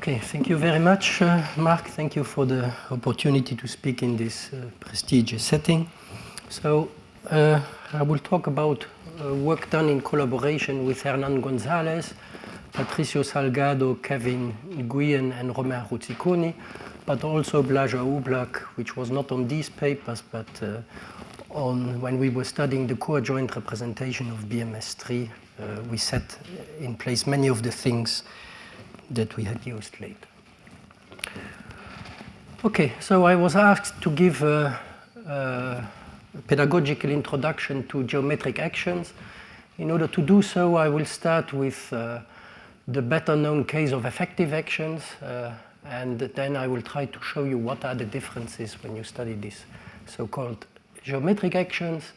Okay, thank you very much, Mark. Thank you for the opportunity to speak in this prestigious setting. So, I will talk about work done in collaboration with Hernan Gonzalez, Patricio Salgado, Kevin Nguyen, and Romain Ruzziconi, but also Blaža Oblak, which was not on these papers, but on when we were studying the coadjoint representation of BMS4 we set in place many of the things that we had used later. Okay, so I was asked to give a pedagogical introduction to geometric actions. In order to do so, I will start with the better known case of effective actions, and then I will try to show you what are the differences when you study these so-called geometric actions.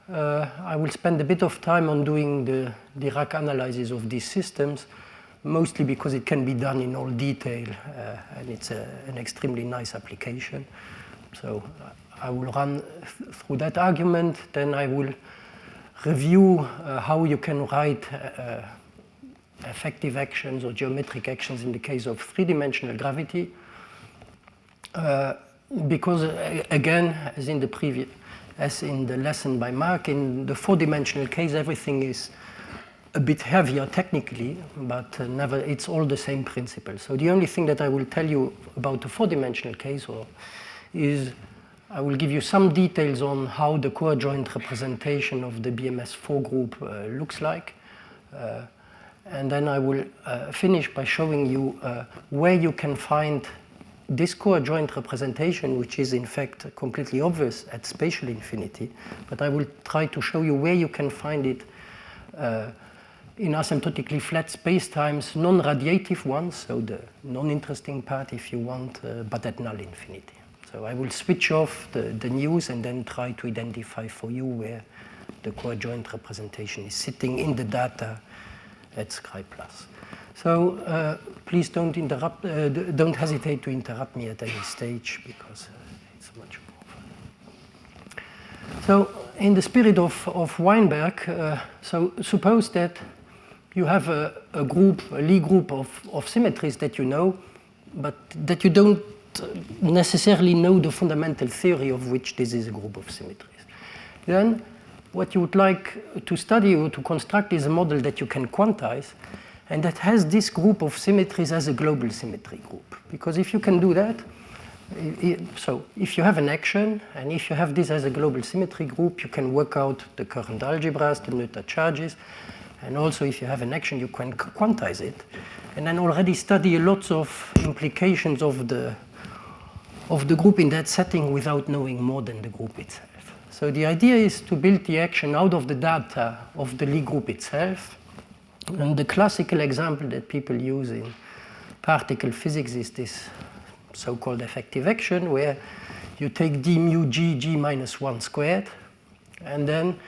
I will spend a bit of time on doing the Dirac analysis of these systems, mostly because it can be done in all detail, and it's an extremely nice application. So I will run through that argument, then I will review how you can write effective actions or geometric actions in the case of three-dimensional gravity. Because again, as in the lesson by Mark, in the four-dimensional case, everything is a bit heavier technically, but it's all the same principle. So the only thing that I will tell you about the four-dimensional case is I will give you some details on how the coadjoint representation of the BMS4 group looks like. And then I will finish by showing you where you can find this coadjoint representation, which is in fact completely obvious at spatial infinity, but I will try to show you where you can find it in asymptotically flat spacetimes, non-radiative ones, so the non-interesting part if you want, but at null infinity. So I will switch off the news and then try to identify for you where the coadjoint representation is sitting in the data at Scribe+. So please don't hesitate to interrupt me at any stage, because it's much more fun. So in the spirit of Weinberg, so suppose that you have a Lie group of symmetries that you know, but that you don't necessarily know the fundamental theory of which this is a group of symmetries. Then what you would like to study or to construct is a model that you can quantize, and that has this group of symmetries as a global symmetry group. Because if you can do that, so if you have an action, and if you have this as a global symmetry group, you can work out the current algebras, the Noether charges, and also if you have an action, you can quantize it, and then already study lots of implications of the group in that setting without knowing more than the group itself. So the idea is to build the action out of the data of the Lie group itself. And the classical example that people use in particle physics is this so-called effective action, where you take d mu g minus 1 squared. And then,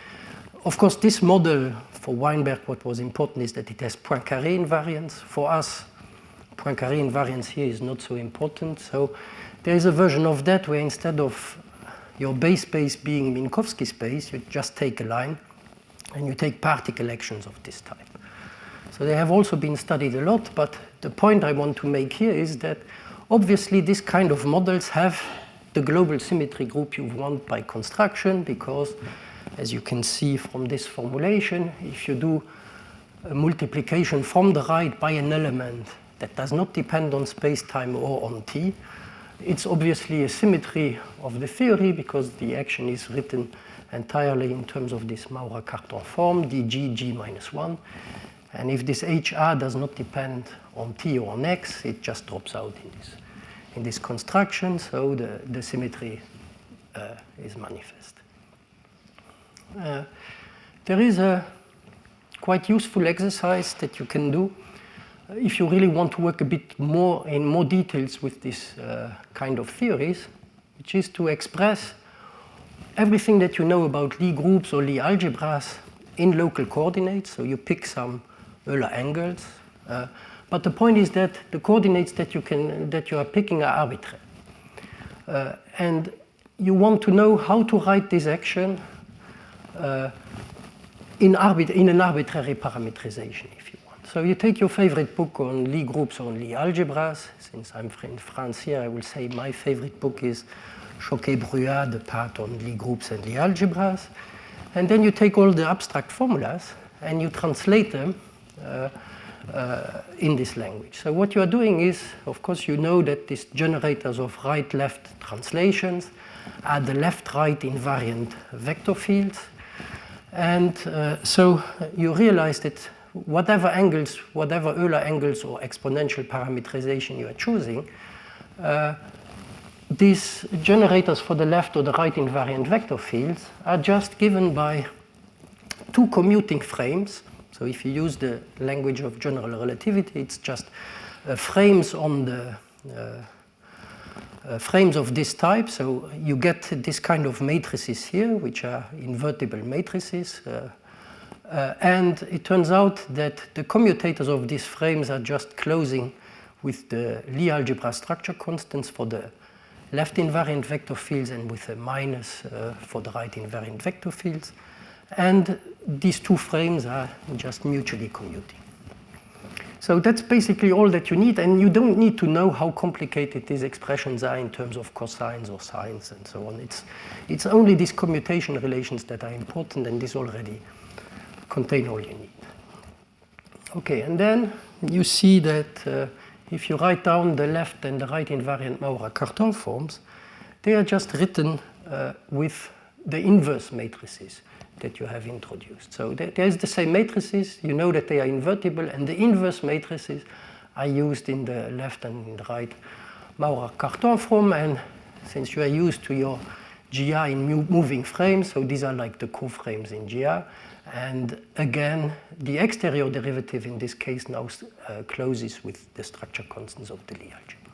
of course, this model for Weinberg, what was important is that it has Poincaré invariance. For us, Poincaré invariance here is not so important. So there is a version of that where instead of your base space being Minkowski space, you just take a line and you take particle actions of this type. So they have also been studied a lot, but the point I want to make here is that obviously this kind of models have the global symmetry group you want by construction, because as you can see from this formulation, if you do a multiplication from the right by an element that does not depend on space-time or on t, it's obviously a symmetry of the theory, because the action is written entirely in terms of this Maurer-Cartan form, dg g minus 1. And if this HR does not depend on t or on x, it just drops out in this construction, so the symmetry is manifest. There is a quite useful exercise that you can do if you really want to work a bit more in more details with this kind of theories, which is to express everything that you know about Lie groups or Lie algebras in local coordinates. So you pick some Euler angles, but the point is that the coordinates that you are picking are arbitrary, and you want to know how to write this action in an arbitrary parametrization, if you want. So you take your favorite book on Lie groups or on Lie algebras. Since I'm in France here, I will say my favorite book is Choquet-Bruat, the part on Lie groups and Lie algebras. And then you take all the abstract formulas and you translate them in this language. So what you are doing is, of course, you know that these generators of right-left translations are the left-right invariant vector fields. And so you realize that whatever angles, whatever Euler angles or exponential parametrization you are choosing, these generators for the left or the right invariant vector fields are just given by two commuting frames. So if you use the language of general relativity, it's just frames on the frames of this type. So you get this kind of matrices here, which are invertible matrices. And it turns out that the commutators of these frames are just closing with the Lie algebra structure constants for the left invariant vector fields and with a minus for the right invariant vector fields. And these two frames are just mutually commuting. So that's basically all that you need, and you don't need to know how complicated these expressions are in terms of cosines or sines and so on. It's only these commutation relations that are important, and these already contain all you need. Okay, and then you see that if you write down the left and the right invariant Maurer-Cartan forms, they are just written with the inverse matrices that you have introduced. So there is the same matrices, you know that they are invertible, and the inverse matrices are used in the left and in the right Maurer-Cartan form, and since you are used to your GR in moving frames, so these are like the coframes in GR, and again, the exterior derivative in this case now closes with the structure constants of the Lie algebra.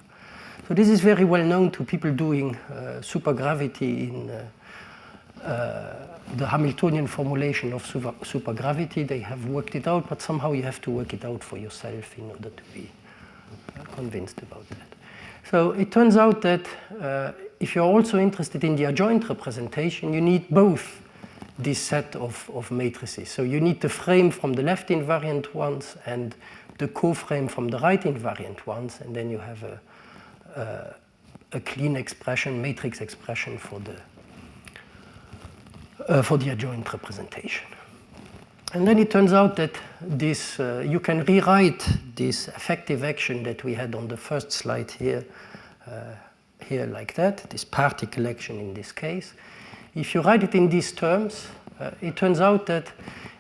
So this is very well known to people doing supergravity in the Hamiltonian formulation of supergravity. They have worked it out, but somehow you have to work it out for yourself in order to be convinced about that. So it turns out that if you're also interested in the adjoint representation, you need both this set of matrices. So you need the frame from the left invariant ones and the coframe from the right invariant ones, and then you have a clean expression, matrix expression for the adjoint representation. And then it turns out that this you can rewrite this effective action that we had on the first slide here, here like that, this particle action in this case. If you write it in these terms, it turns out that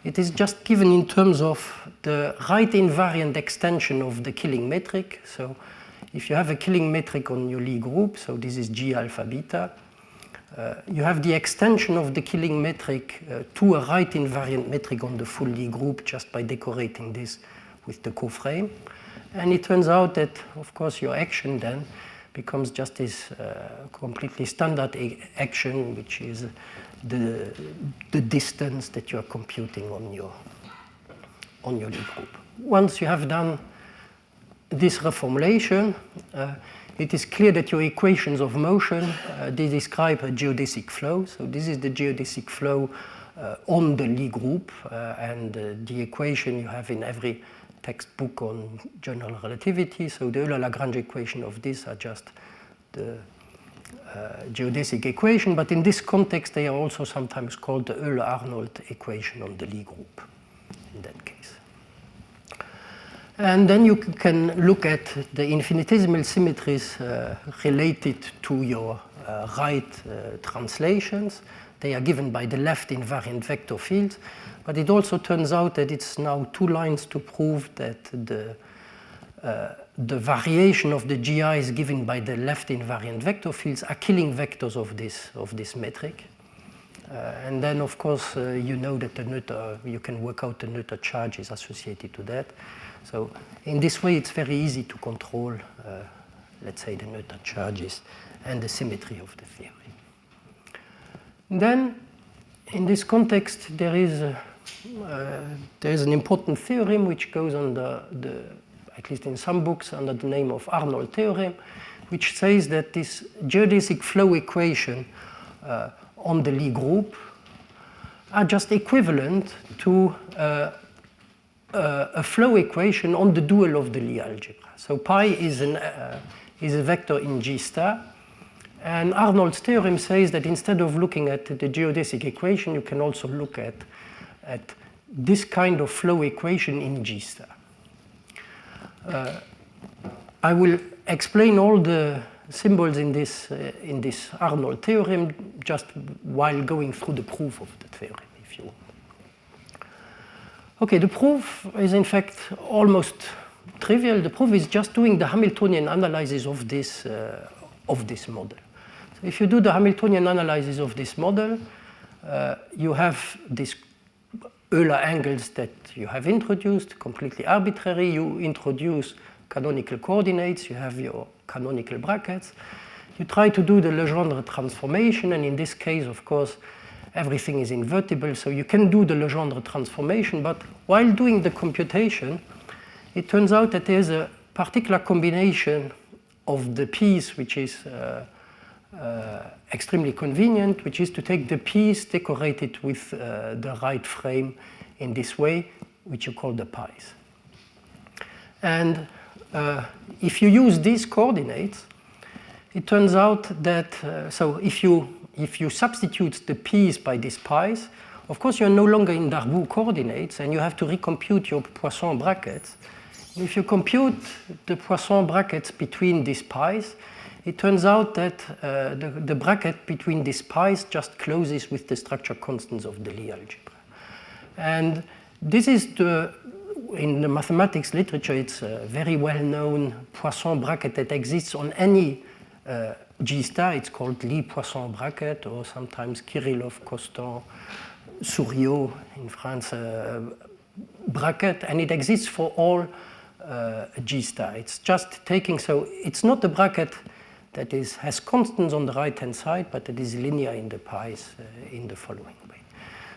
it is just given in terms of the right invariant extension of the Killing metric. So if you have a Killing metric on your Lie group, so this is G alpha beta, you have the extension of the Killing metric to a right invariant metric on the full Lie group just by decorating this with the coframe. And it turns out that, of course, your action then becomes just this completely standard action, which is the distance that you are computing on your Lie group. Once you have done this reformulation, it is clear that your equations of motion, they describe a geodesic flow. So this is the geodesic flow on the Lie group, and the equation you have in every textbook on general relativity. So the Euler-Lagrange equation of this are just the geodesic equation, but in this context they are also sometimes called the Euler-Arnold equation on the Lie group in that case. And then you can look at the infinitesimal symmetries related to your right translations. They are given by the left invariant vector fields, but it also turns out that it's now two lines to prove that the variation of the GI is given by the left invariant vector fields are Killing vectors of this metric. And then, of course, you know that the Noether, you can work out the Noether charges associated to that. So in this way, it's very easy to control, let's say, the Noether charges and the symmetry of the theory. And then, in this context, there is an important theorem which goes under at least in some books, under the name of Arnold Theorem, which says that this geodesic flow equation on the Lie group are just equivalent to a flow equation on the dual of the Lie algebra. So pi is a vector in G star. And Arnold's theorem says that instead of looking at the geodesic equation, you can also look at this kind of flow equation in G star. I will explain all the symbols in this Arnold theorem just while going through the proof of the theorem, if you want. Okay, the proof is in fact almost trivial. The proof is just doing the Hamiltonian analysis of this model. So if you do the Hamiltonian analysis of this model, you have these Euler angles that you have introduced, completely arbitrary. You introduce canonical coordinates, you have your canonical brackets. You try to do the Legendre transformation, and in this case, of course, everything is invertible, so you can do the Legendre transformation, but while doing the computation, it turns out that there's a particular combination of the p's which is extremely convenient, which is to take the p's decorated with the right frame in this way, which you call the pi's. And if you use these coordinates, it turns out that, so if you substitute the p's by these pi's, of course you're no longer in Darboux coordinates and you have to recompute your Poisson brackets. If you compute the Poisson brackets between these pi's, it turns out that the bracket between these pi's just closes with the structure constants of the Lie algebra. And this is in the mathematics literature, it's a very well-known Poisson bracket that exists on any G star. It's called Lie Poisson bracket, or sometimes Kirillov, Costan, Souriau in France bracket, and it exists for all G star. It's just taking, so it's not a bracket that has constants on the right-hand side, but it is linear in the pi's in the following way.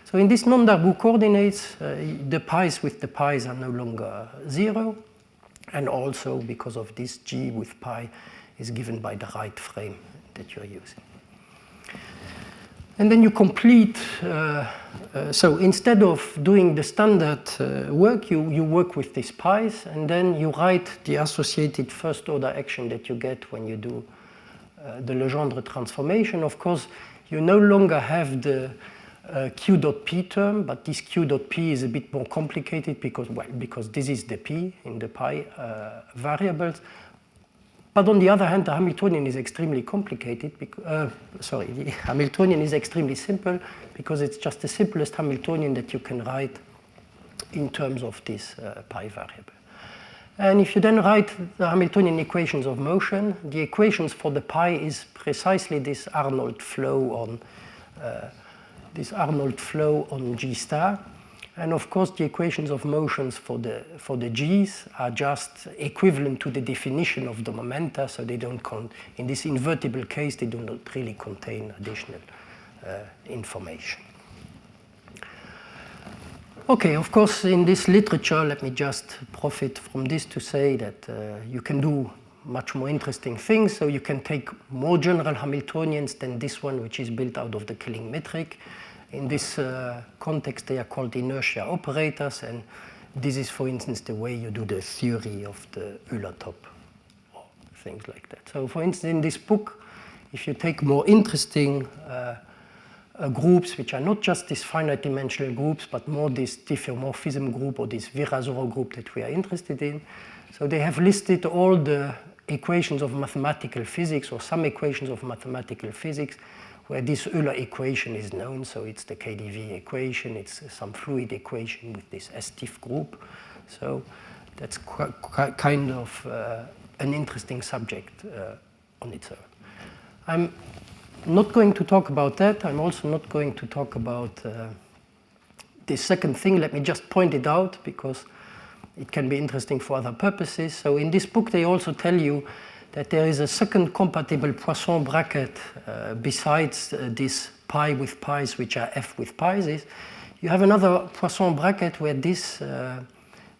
So in these non-Darboux coordinates, the pi's with the pi's are no longer 0, and also because of this G with pi is given by the right frame that you're using. And then you complete, so instead of doing the standard work, you work with these pi's, and then you write the associated first order action that you get when you do the Legendre transformation. Of course, you no longer have the q dot p term, but this q dot p is a bit more complicated because this is the p in the pi variables. But on the other hand, the Hamiltonian is extremely complicated. The Hamiltonian is extremely simple because it's just the simplest Hamiltonian that you can write in terms of this pi variable. And if you then write the Hamiltonian equations of motion, the equations for the pi is precisely this Arnold flow on G star. And of course, the equations of motions for the G's are just equivalent to the definition of the momenta, so they don't in this invertible case, they do not really contain additional information. Okay, of course, in this literature, let me just profit from this to say that you can do much more interesting things. So you can take more general Hamiltonians than this one, which is built out of the Killing metric. In this context, they are called inertia operators, and this is, for instance, the way you do the theory of the Euler top, or things like that. So, for instance, in this book, if you take more interesting groups, which are not just these finite-dimensional groups, but more this diffeomorphism group or this Virasoro group that we are interested in, so they have listed all the equations of mathematical physics, or some equations of mathematical physics, where this Euler equation is known. So it's the KdV equation, it's some fluid equation with this STIF group. So that's kind of an interesting subject on its own. I'm not going to talk about that. I'm also not going to talk about the second thing. Let me just point it out because it can be interesting for other purposes. So in this book, they also tell you that there is a second compatible Poisson bracket besides this pi with pi's, which are f with pi's. You have another Poisson bracket where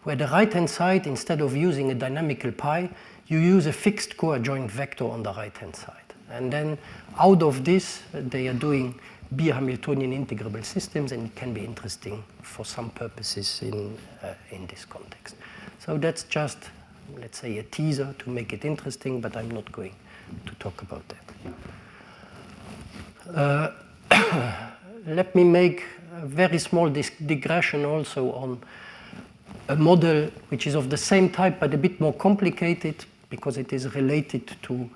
where the right-hand side, instead of using a dynamical pi, you use a fixed coadjoint vector on the right-hand side. And then out of this, they are doing B-Hamiltonian integrable systems, and it can be interesting for some purposes in this context. So that's just, let's say, a teaser to make it interesting, but I'm not going to talk about that. Let me make a very small digression also on a model which is of the same type but a bit more complicated because it is related to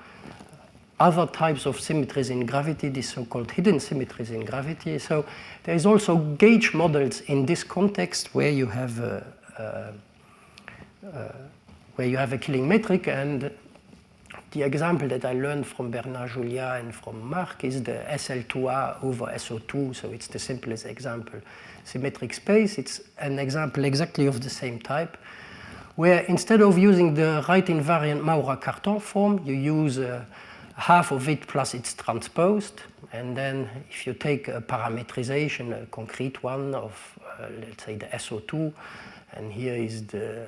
other types of symmetries in gravity, these so-called hidden symmetries in gravity. So there is also gauge models in this context where you have a Killing metric, and the example that I learned from Bernard Julia and from Marc is the SL2A over SO2, so it's the simplest example. Symmetric space, it's an example exactly of the same type, where instead of using the right invariant Maurer-Cartan form, you use half of it plus it's transposed, and then if you take a parametrization, a concrete one of, let's say, the SO2, and here is the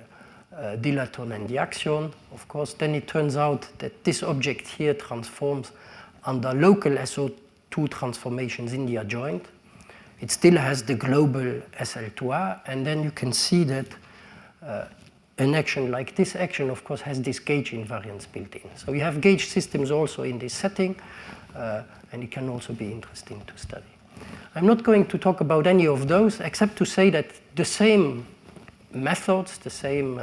dilaton and the axion, of course, then it turns out that this object here transforms under local SO2 transformations in the adjoint. It still has the global SL2A, and then you can see that an action like this action, of course, has this gauge invariance built in. So you have gauge systems also in this setting, and it can also be interesting to study. I'm not going to talk about any of those, except to say that the same methods, the same,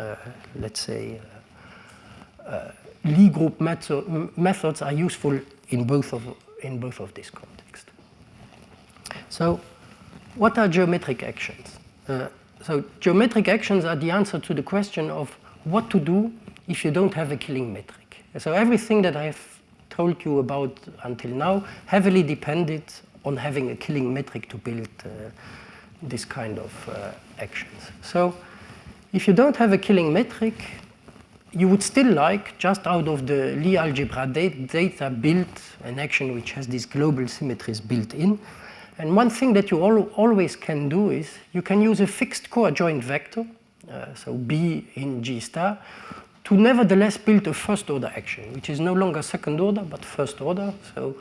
let's say, Lie group methods are useful in both of these contexts. So what are geometric actions? So geometric actions are the answer to the question of what to do if you don't have a Killing metric. So everything that I've told you about until now heavily depended on having a Killing metric to build this kind of actions. So if you don't have a Killing metric, you would still like, just out of the Lie algebra data, build an action which has these global symmetries built in. And one thing that you always can do is you can use a fixed coadjoint vector, so B in G star, to nevertheless build a first order action, which is no longer second order, but first order. So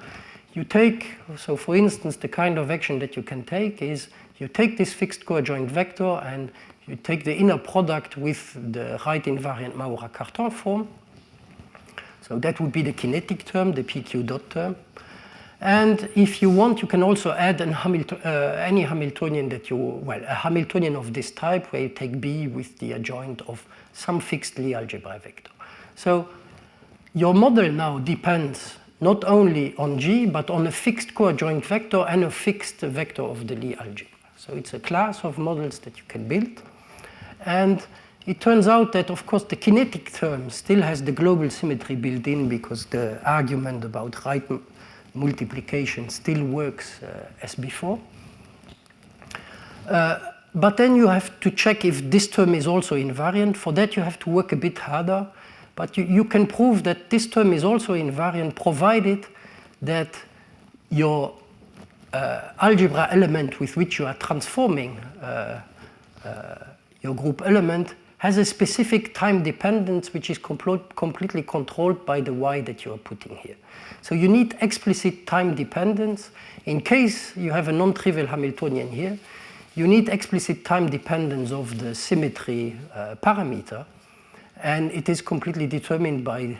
you take, so for instance, the kind of action that you can take is you take this fixed coadjoint vector and you take the inner product with the right invariant Maurer-Cartan form. So that would be the kinetic term, the PQ dot term. And if you want, you can also add any Hamiltonian that a Hamiltonian of this type where you take B with the adjoint of some fixed Lie algebra vector. So your model now depends not only on G, but on a fixed coadjoint vector and a fixed vector of the Lie algebra. So it's a class of models that you can build. And it turns out that, of course, the kinetic term still has the global symmetry built in because the argument about right multiplication still works as before. But then you have to check if this term is also invariant. For that, you have to work a bit harder. But you can prove that this term is also invariant provided that your algebra element with which you are transforming your group element has a specific time dependence which is completely controlled by the y that you are putting here. So you need explicit time dependence. In case you have a non-trivial Hamiltonian here, you need explicit time dependence of the symmetry parameter, and it is completely determined by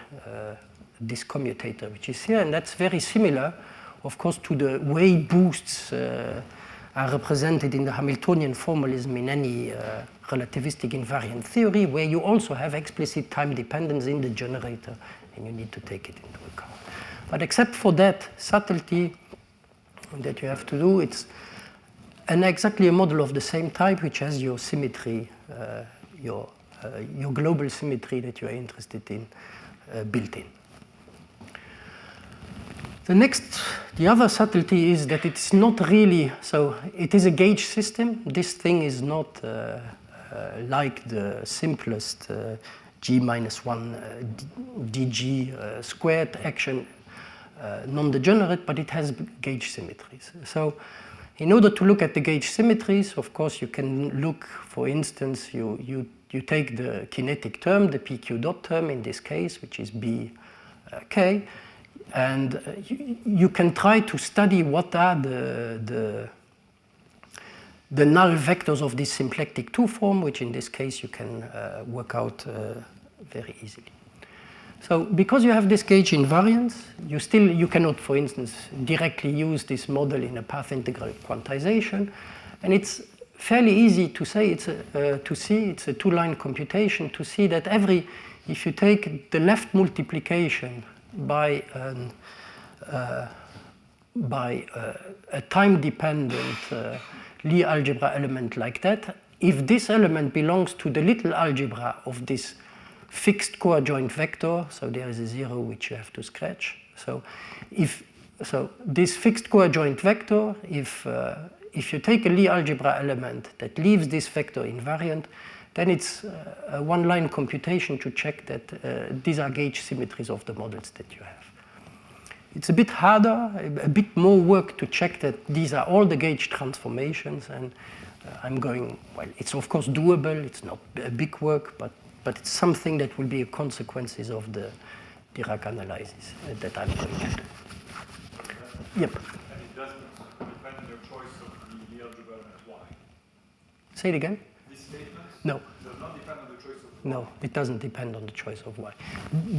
this commutator which is here, and that's very similar, of course, to the way boosts are represented in the Hamiltonian formalism in any relativistic invariant theory, where you also have explicit time dependence in the generator, and you need to take it into account. But except for that subtlety that you have to do, it's exactly a model of the same type, which has your symmetry, your global symmetry that you are interested in built in. The other subtlety is that it's not really, so it is a gauge system. This thing is not like the simplest G minus 1 dg squared action non-degenerate, but it has gauge symmetries. So in order to look at the gauge symmetries, of course, you can look, for instance, you take the kinetic term, the PQ dot term in this case, which is BK, And you can try to study what are the null vectors of this symplectic 2 form, which in this case you can work out very easily. So because you have this gauge invariance, you cannot, for instance, directly use this model in a path integral quantization. And it's fairly easy to say it's a 2-line computation to see that if you take the left multiplication by a time-dependent Lie algebra element like that, if this element belongs to the little algebra of this fixed coadjoint vector, so there is a 0 which you have to scratch. So this fixed coadjoint vector, if you take a Lie algebra element that leaves this vector invariant, then it's a 1-line computation to check that these are gauge symmetries of the models that you have. It's a bit harder, a bit more work to check that these are all the gauge transformations, and it's of course doable, it's not a big work, but it's something that will be a consequences of the Dirac analysis that I'm going to do. Yep. And it doesn't depend on your choice of the algebra element y? Say it again? This statement No. does not depend on the choice of y? No, it doesn't depend on the choice of y.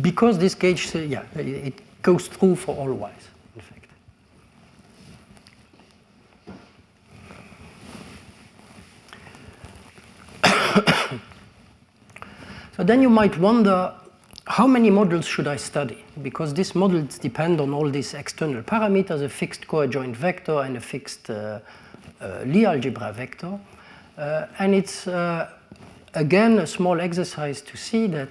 Because this gauge, it goes through for all y's, in fact. So then you might wonder, how many models should I study? Because these models depend on all these external parameters, a fixed coadjoint vector and a fixed Lie algebra vector. And it's, again, a small exercise to see that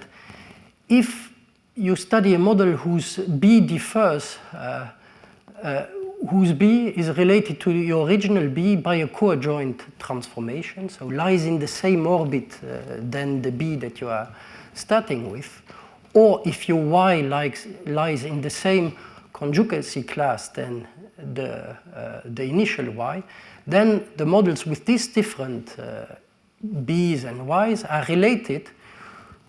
if you study a model whose B differs, whose B is related to your original B by a coadjoint transformation, so lies in the same orbit than the B that you are starting with, or if your Y lies in the same conjugacy class than the initial Y, then the models with these different B's and Y's are related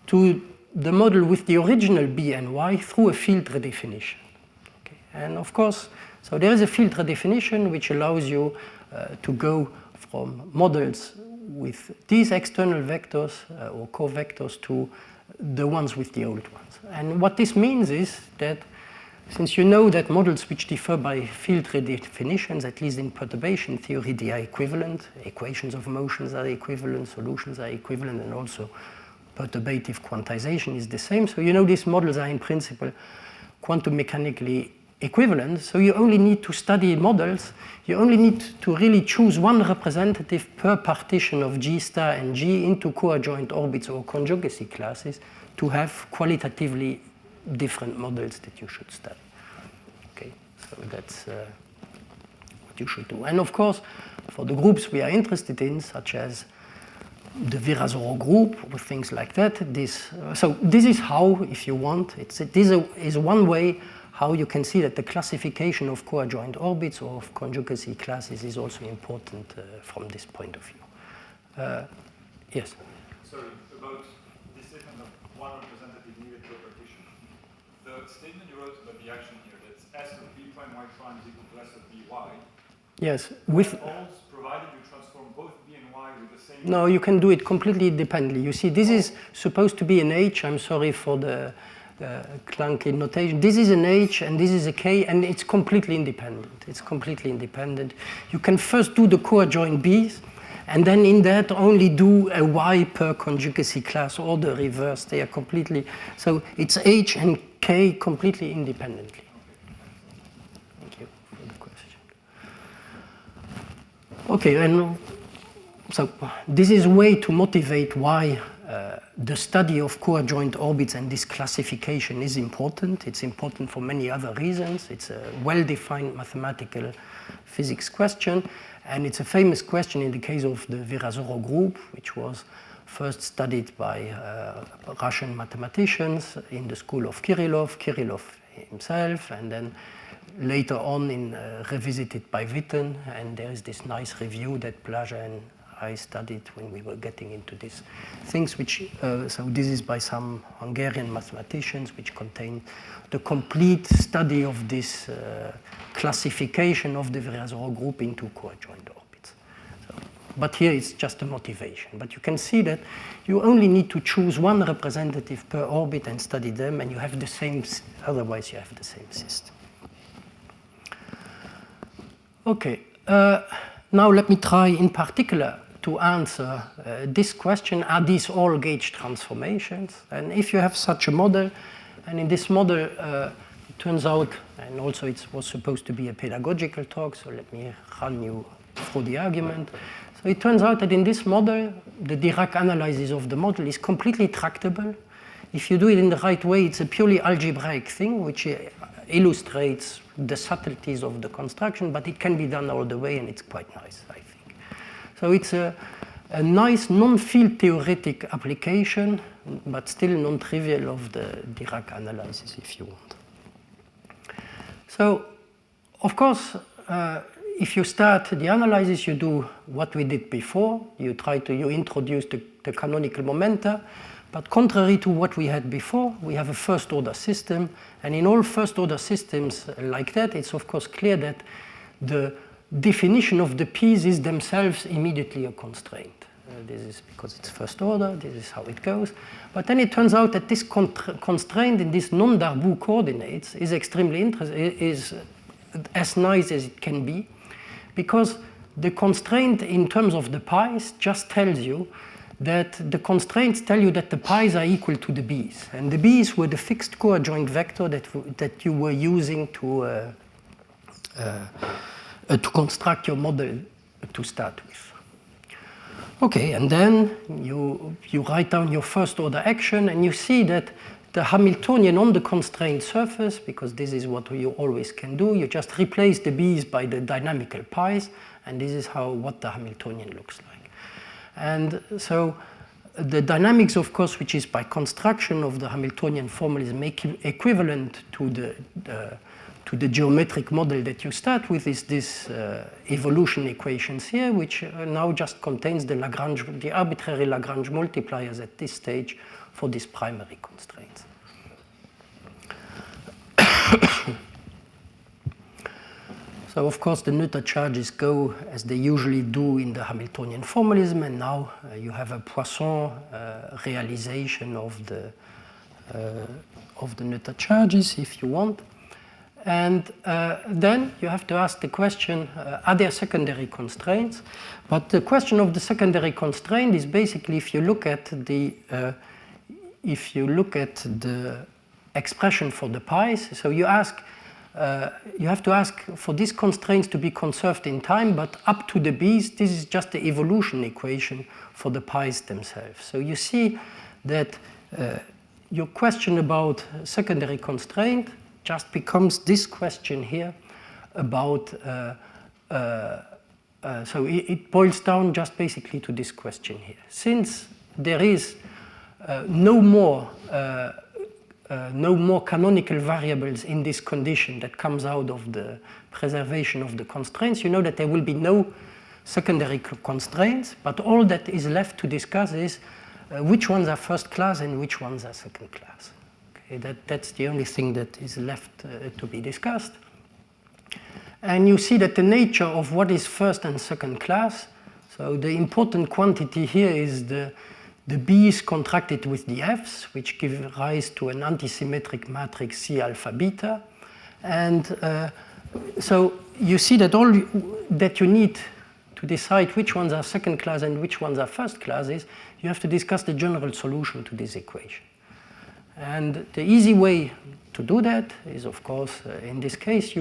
to the model with the original B and Y through a field redefinition. Okay. And of course, so there is a field redefinition which allows you to go from models with these external vectors or covectors to the ones with the old ones. And what this means is that since you know that models which differ by field redefinitions, at least in perturbation theory, they are equivalent, equations of motions are equivalent, solutions are equivalent, and also perturbative quantization is the same. So you know these models are in principle quantum mechanically equivalent. So you only need to study models. You only need to really choose one representative per partition of G star and G into coadjoint orbits or conjugacy classes to have qualitatively different models that you should study. Okay, so that's what you should do. And of course, for the groups we are interested in, such as the Virasoro group or things like that, so this is how, if you want, this is one way how you can see that the classification of coadjoint orbits or of conjugacy classes is also important from this point of view. Yes? Sorry, about this statement of one representative needed per partition. The statement you wrote about the action here, that S of B prime Y prime is equal to S of B Y. Yes. Holds provided you transform both B and Y with the same... No, you can do it completely independently. You see, this is supposed to be an H. I'm sorry for the clunky notation. This is an H and this is a K, and it's completely independent. It's completely independent. You can first do the coadjoint B's, and then in that only do a Y per conjugacy class or the reverse. They are completely, so it's H and K completely independently. Thank you for the question. Okay, and so this is a way to motivate why the study of coadjoint orbits and this classification is important. It's important for many other reasons. It's a well-defined mathematical physics question, and it's a famous question in the case of the Virasoro group, which was first studied by Russian mathematicians in the school of Kirillov himself, and then later on revisited by Witten, and there is this nice review that Plaja and I studied when we were getting into these things, which, so this is by some Hungarian mathematicians, which contain the complete study of this classification of the Virasoro group into coadjoint orbits. So, but here it's just a motivation. But you can see that you only need to choose one representative per orbit and study them, and you have the same, otherwise you have the same system. Okay, now let me try in particular to answer this question, are these all gauge transformations? And if you have such a model, and in this model, it turns out, and also it was supposed to be a pedagogical talk, so let me run you through the argument. So it turns out that in this model, the Dirac analysis of the model is completely tractable. If you do it in the right way, it's a purely algebraic thing, which illustrates the subtleties of the construction, but it can be done all the way, and it's quite nice, I think. So it's a nice non-field theoretic application, but still non-trivial of the Dirac analysis, if you want. So, of course, if you start the analysis, you do what we did before. You introduce the canonical momenta. But contrary to what we had before, we have a first-order system. And in all first-order systems like that, it's of course clear that the definition of the p's is themselves immediately a constraint. This is because it's first order, this is how it goes. But then it turns out that this constraint in these non-Darboux coordinates is extremely interesting, is as nice as it can be, because the constraint in terms of the pi's just tells you that the constraints tell you that the pi's are equal to the b's. And the b's were the fixed coadjoint vector that you were using to construct your model to start with. Okay, and then you write down your first order action, and you see that the Hamiltonian on the constrained surface, because this is what you always can do, you just replace the b's by the dynamical pi's, and this is what the Hamiltonian looks like. And so the dynamics, of course, which is by construction of the Hamiltonian formalism equivalent to the geometric model that you start with, is this evolution equations here, which now just contains the arbitrary Lagrange multipliers at this stage for these primary constraints. So, of course, the Noether charges go as they usually do in the Hamiltonian formalism, and now you have a Poisson realization of the Noether charges, if you want. And then you have to ask the question, are there secondary constraints? But the question of the secondary constraint is basically if you look at the expression for the pi's, so you have to ask for these constraints to be conserved in time, but up to the b's, this is just the evolution equation for the pi's themselves. So you see that your question about secondary constraint just becomes this question here about, so it boils down just basically to this question here. Since there is no more canonical variables in this condition that comes out of the preservation of the constraints, you know that there will be no secondary constraints, but all that is left to discuss is which ones are first class and which ones are second class. Okay, that's the only thing that is left to be discussed. And you see that the nature of what is first and second class, so the important quantity here is the b's contracted with the f's, which give rise to an antisymmetric matrix C alpha beta. And so you see that all that you need to decide which ones are second class and which ones are first class is you have to discuss the general solution to this equation. And the easy way to do that is, of course, in this case,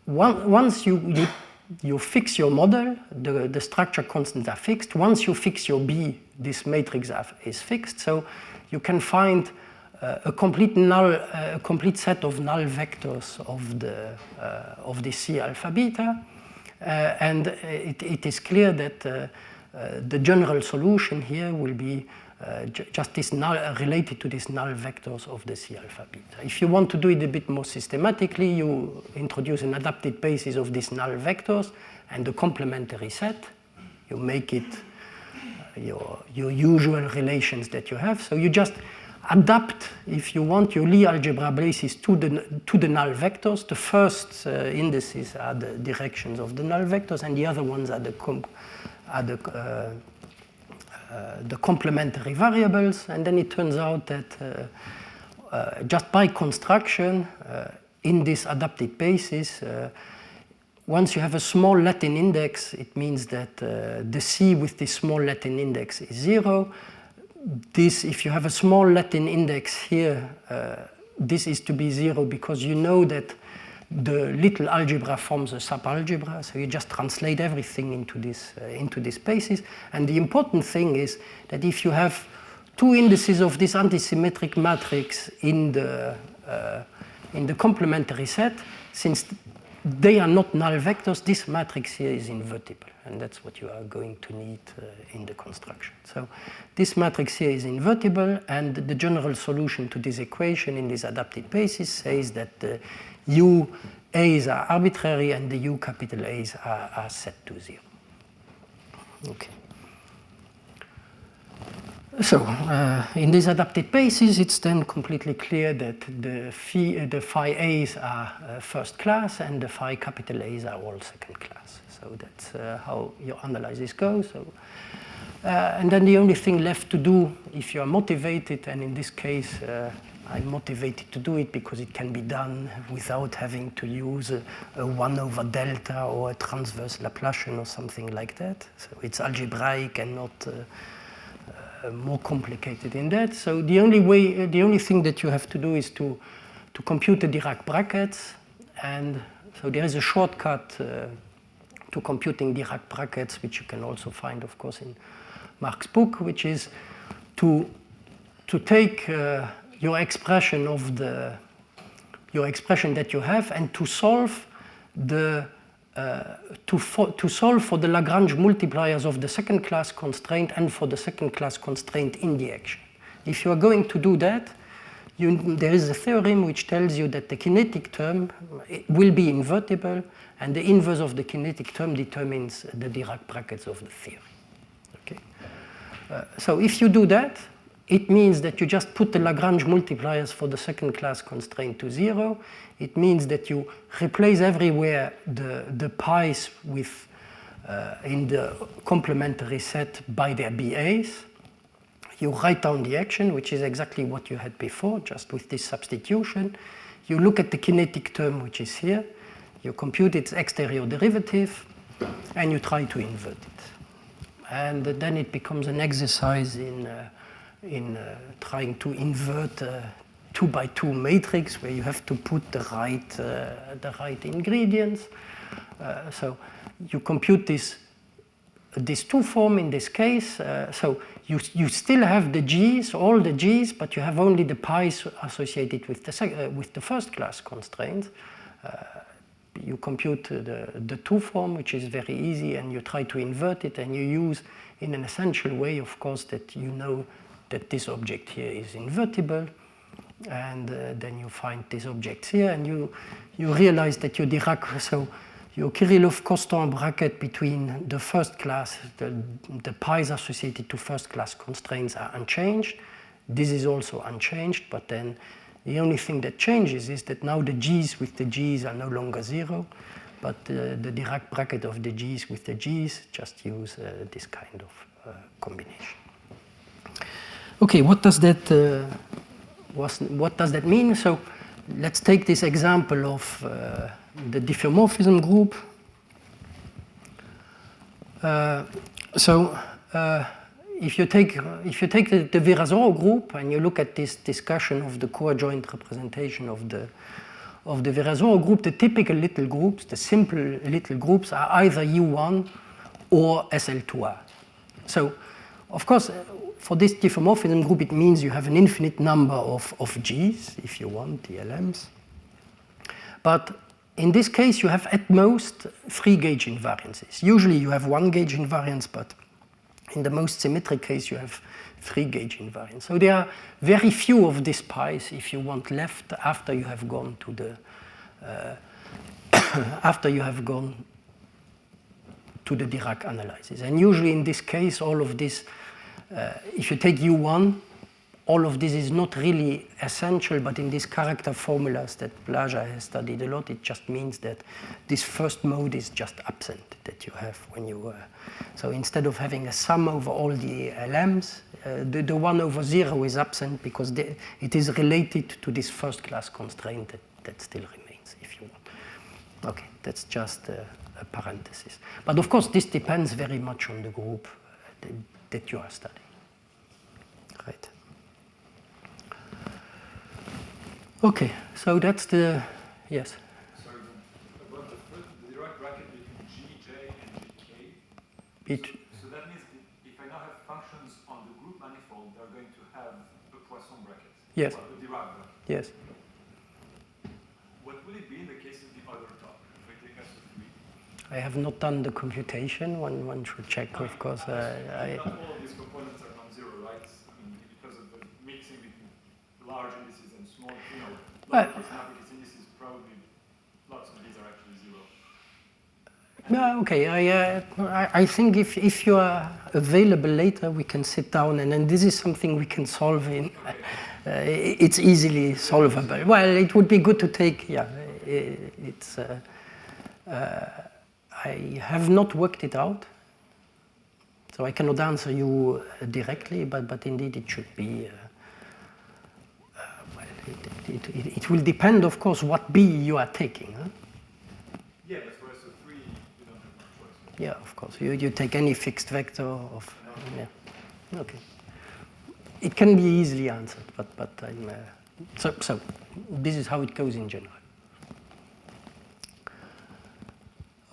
once you fix your model, the structure constants are fixed. Once you fix your B, this matrix is fixed. So you can find a complete set of null vectors of the C alpha beta. And it is clear that the general solution here will be just this null related to these null vectors of the C alpha beta. If you want to do it a bit more systematically, you introduce an adapted basis of these null vectors and the complementary set. you make it your usual relations that you have. So you just adapt, if you want, your Lie algebra basis to the null vectors. The first indices are the directions of the null vectors, and the other ones are the complementary variables. And then it turns out that just by construction, in this adapted basis, once you have a small Latin index, it means that the C with this small Latin index is 0. This, if you have a small Latin index here, this is to be 0 because you know that the little algebra forms a subalgebra, so you just translate everything into this basis. And the important thing is that if you have two indices of this antisymmetric matrix in the complementary set, since they are not null vectors, this matrix here is invertible, and that's what you are going to need in the construction. So this matrix here is invertible, and the general solution to this equation in this adapted basis says that the UA's are arbitrary and the U capital A's are set to 0. Okay. So, in this adapted basis, it's then completely clear that the phi A's are first class and the phi capital A's are all second class. So that's how your analysis goes. So, and then the only thing left to do, if you are motivated, and in this case, I'm motivated to do it because it can be done without having to use a 1 over delta or a transverse Laplacian or something like that. So it's algebraic and not more complicated in that. So the only thing that you have to do is to compute the Dirac brackets, and so there is a shortcut to computing Dirac brackets, which you can also find, of course, in Marc's book, which is to take your expression that you have and to solve to solve for the Lagrange multipliers of the second class constraint and for the second class constraint in the action. If you are going to do that, there is a theorem which tells you that the kinetic term will be invertible, and the inverse of the kinetic term determines the Dirac brackets of the theory. Okay? So if you do that, it means that you just put the Lagrange multipliers for the second class constraint to 0. It means that you replace everywhere the pi's with, in the complementary set by their BAs. You write down the action, which is exactly what you had before, just with this substitution. You look at the kinetic term, which is here. You compute its exterior derivative, and you try to invert it. And then it becomes an exercise in trying to invert a 2-by-2 matrix where you have to put the right ingredients. So you compute this two form in this case. So you still have the G's, all the G's, but you have only the pi's associated with the first class constraint. You compute the two form, which is very easy, and you try to invert it, and you use in an essential way, of course, that you know that this object here is invertible, and then you find this object here, and you realize that your Dirac, so your Kirillov-Koston bracket between the first class, the pi's associated to first class constraints are unchanged. This is also unchanged, but then the only thing that changes is that now the G's with the G's are no longer 0, but the Dirac bracket of the G's with the G's just use this kind of combination. Okay, what does that mean? So let's take this example of the diffeomorphism group. If you take the Virasoro group and you look at this discussion of the coadjoint representation of the Virasoro group, the typical little groups, the simple little groups, are either U1 or SL2R. So, of course, for this diffeomorphism group, it means you have an infinite number of G's, if you want, the LMs. But in this case, you have at most 3 gauge invariances. Usually you have 1 gauge invariance, but in the most symmetric case, you have 3 gauge invariance. So there are very few of these pi's, if you want, left after you have gone to to the Dirac analysis. And usually in this case, all of this, if you take U1, all of this is not really essential, but in these character formulas that Blaja has studied a lot, it just means that this first mode is just absent that you have when you... so instead of having a sum over all the LMs, the 1 over 0 is absent because it is related to this first class constraint that still remains, if you want. Okay, that's just a parenthesis. But of course, this depends very much on the group that you are studying. Right. Okay, so that's the, yes? Sorry, about the Dirac bracket between G, J, and GK. So that means if I now have functions on the group manifold, they're going to have a Poisson bracket. Yes. Or a Dirac bracket. Yes. What will it be in the case of the other top, if I take S of 3? I have not done the computation. One should check, of course. Not all of these components are non-zero, right? I mean, because of the mixing between large indices and small, you know, large mathematics indices, probably lots of these are actually zero. No, okay. I think if you are available later, we can sit down, and then this is something we can solve in. It's easily solvable. Well, it would be good to take. Yeah, it's. I have not worked it out, so I cannot answer you directly. But indeed, it should be. Well, it will depend, of course, what B you are taking. Huh? Yeah, but for S of 3, you don't have much choice. Yeah, of course. You take any fixed vector of. Yeah. Okay. It can be easily answered, but I'm. So this is how it goes in general.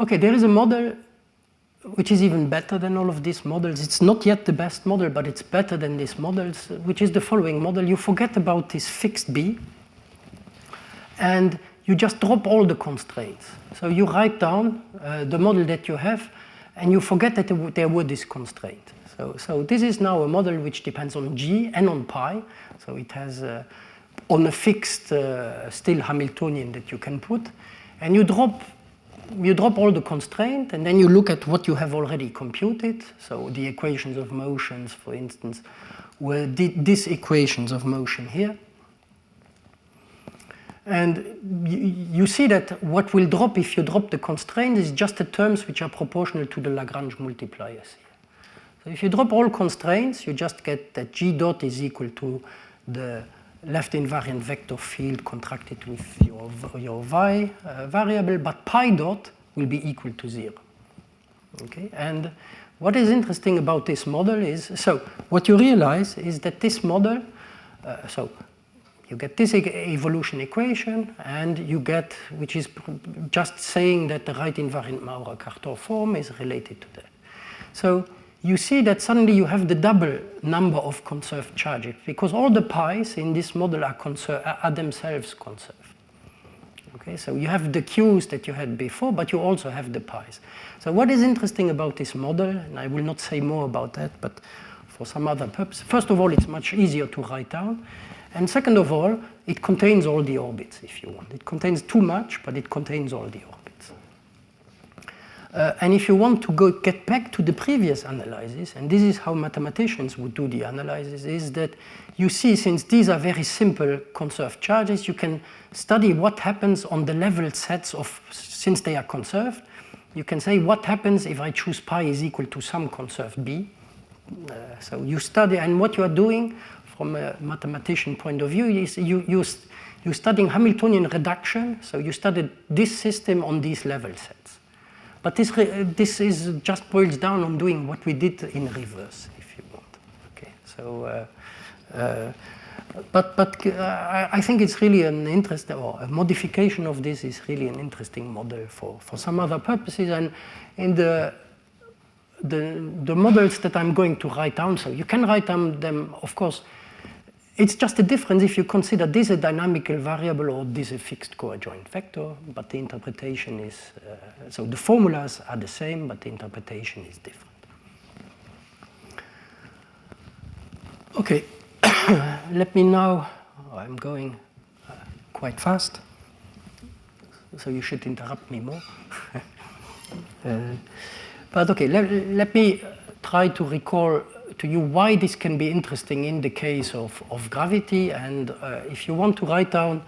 Okay, there is a model which is even better than all of these models. It's not yet the best model, but it's better than these models, which is the following model. You forget about this fixed B, and you just drop all the constraints. So you write down the model that you have, and you forget that there were this constraint. So this is now a model which depends on G and on pi. So it has on a fixed still Hamiltonian that you can put, and you drop all the constraint, and then you look at what you have already computed. So the equations of motions, for instance, were these equations of motion here. And you see that what will drop if you drop the constraint is just the terms which are proportional to the Lagrange multipliers here. So if you drop all constraints, you just get that G dot is equal to the left invariant vector field contracted with your y variable, but pi dot will be equal to 0. Okay, and what is interesting about this model is, so what you realize is that this model, so you get this evolution equation, and you get, which is just saying that the right invariant Maurer-Cartan form is related to that. So you see that suddenly you have the double number of conserved charges, because all the pi's in this model are themselves conserved. Okay, so you have the q's that you had before, but you also have the pi's. So what is interesting about this model, and I will not say more about that, but for some other purpose, first of all, it's much easier to write down, and second of all, it contains all the orbits, if you want. It contains too much, but it contains all the orbits. And if you want to get back to the previous analysis, and this is how mathematicians would do the analysis, is that you see, since these are very simple conserved charges, you can study what happens on the level sets of, since they are conserved. You can say what happens if I choose pi is equal to some conserved B. So you study, and what you are doing from a mathematician point of view is you're studying Hamiltonian reduction, so you studied this system on these level sets. But this is just boils down on doing what we did in reverse, if you want. Okay, so I think it's really an interesting, or a modification of this is really an interesting model for some other purposes. And in the models that I'm going to write down, so you can write down them, of course. It's just a difference if you consider this a dynamical variable or this a fixed coadjoint vector, but the interpretation is, so the formulas are the same, but the interpretation is different. Okay, let me now, I'm going quite fast, so you should interrupt me more. But okay, let me try to recall to you why this can be interesting in the case of gravity. And if you want to write down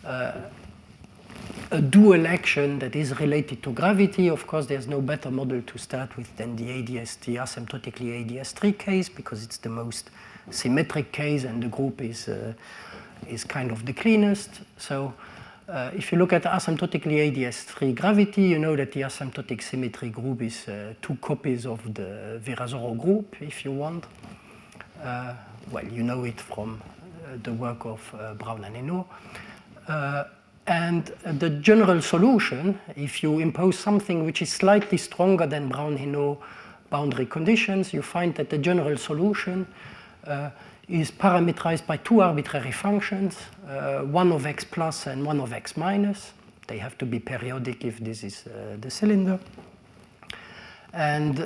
a dual action that is related to gravity, of course, there's no better model to start with than the asymptotically ADS3 case, because it's the most symmetric case and the group is kind of the cleanest. So if you look at asymptotically ADS3 gravity, you know that the asymptotic symmetry group is 2 copies of the Virasoro group, if you want. Well, you know it from the work of Brown and Henneaux. And the general solution, if you impose something which is slightly stronger than Brown-Henneaux boundary conditions, you find that the general solution is parameterized by 2 arbitrary functions, one of x plus and one of x minus. They have to be periodic if this is the cylinder. And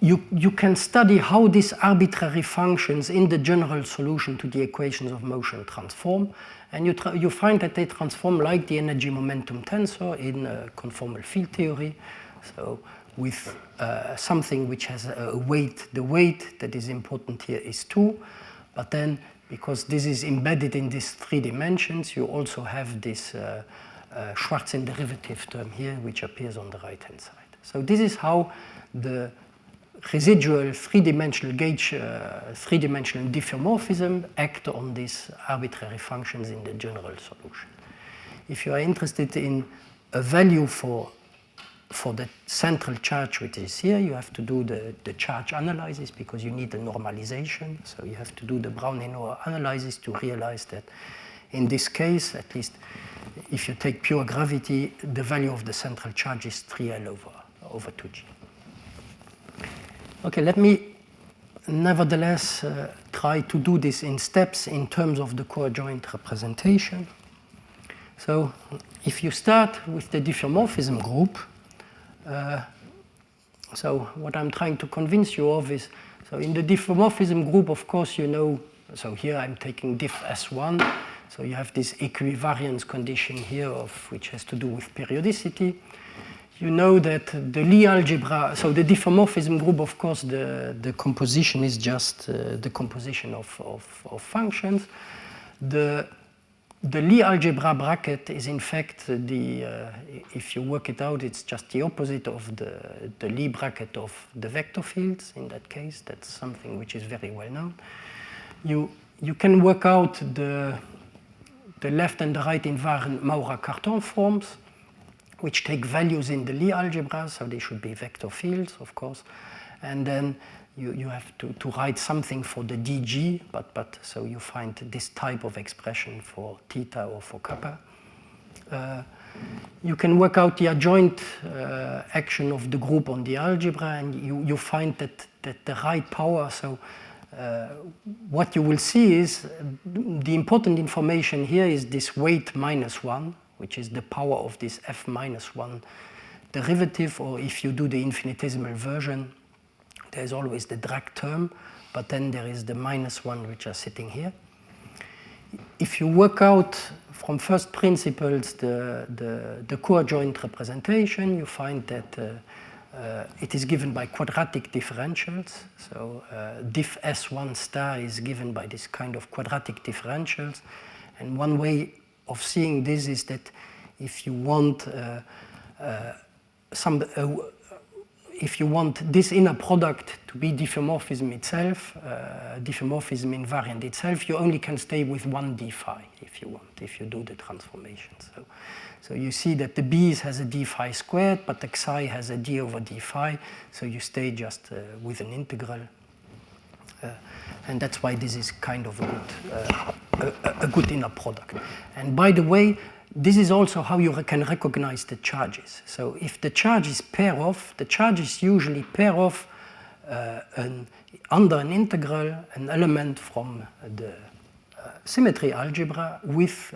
you can study how these arbitrary functions in the general solution to the equations of motion transform. And you find that they transform like the energy momentum tensor in conformal field theory. So with something which has a weight, the weight that is important here is 2. But then, because this is embedded in these 3 dimensions, you also have this Schwarzian derivative term here, which appears on the right-hand side. So this is how the residual 3-dimensional gauge, 3-dimensional diffeomorphism act on these arbitrary functions in the general solution. If you are interested in a value for the central charge which is here, you have to do the charge analysis because you need a normalization. So you have to do the Brown-Henneaux analysis to realize that in this case, at least if you take pure gravity, the value of the central charge is 3L over 2G. Okay, let me nevertheless try to do this in steps in terms of the coadjoint representation. So if you start with the diffeomorphism group, so what I'm trying to convince you of is, so in the diffeomorphism group, of course, you know, so here I'm taking diff S1, so you have this equivariance condition here of which has to do with periodicity. You know that the Lie algebra, so the diffeomorphism group, of course, the composition is just the composition of functions. The Lie algebra bracket is in fact if you work it out, it's just the opposite of the Lie bracket of the vector fields in that case. That's something which is very well known. You can work out the left and the right invariant Maurer-Cartan forms, which take values in the Lie algebra, so they should be vector fields, of course. And then you have to write something for the dg, but so you find this type of expression for theta or for kappa. You can work out the adjoint action of the group on the algebra, and you find that the right power, so what you will see is the important information here is this weight -1, which is the power of this f -1 derivative, or if you do the infinitesimal version, there's always the drag term, but then there is the -1 which are sitting here. If you work out from first principles the coadjoint representation, you find that it is given by quadratic differentials. So diff S1 star is given by this kind of quadratic differentials. And one way of seeing this is that if you want if you want this inner product to be diffeomorphism itself, diffeomorphism invariant itself, you only can stay with 1 d phi if you want, if you do the transformation. So you see that the B's has a d phi squared, but the Xi has a d over d phi, so you stay just with an integral. And that's why this is kind of a good inner product. And by the way, this is also how you can recognize the charges. So if the charge is pair off, the charges usually pair off under an integral, an element from the symmetry algebra with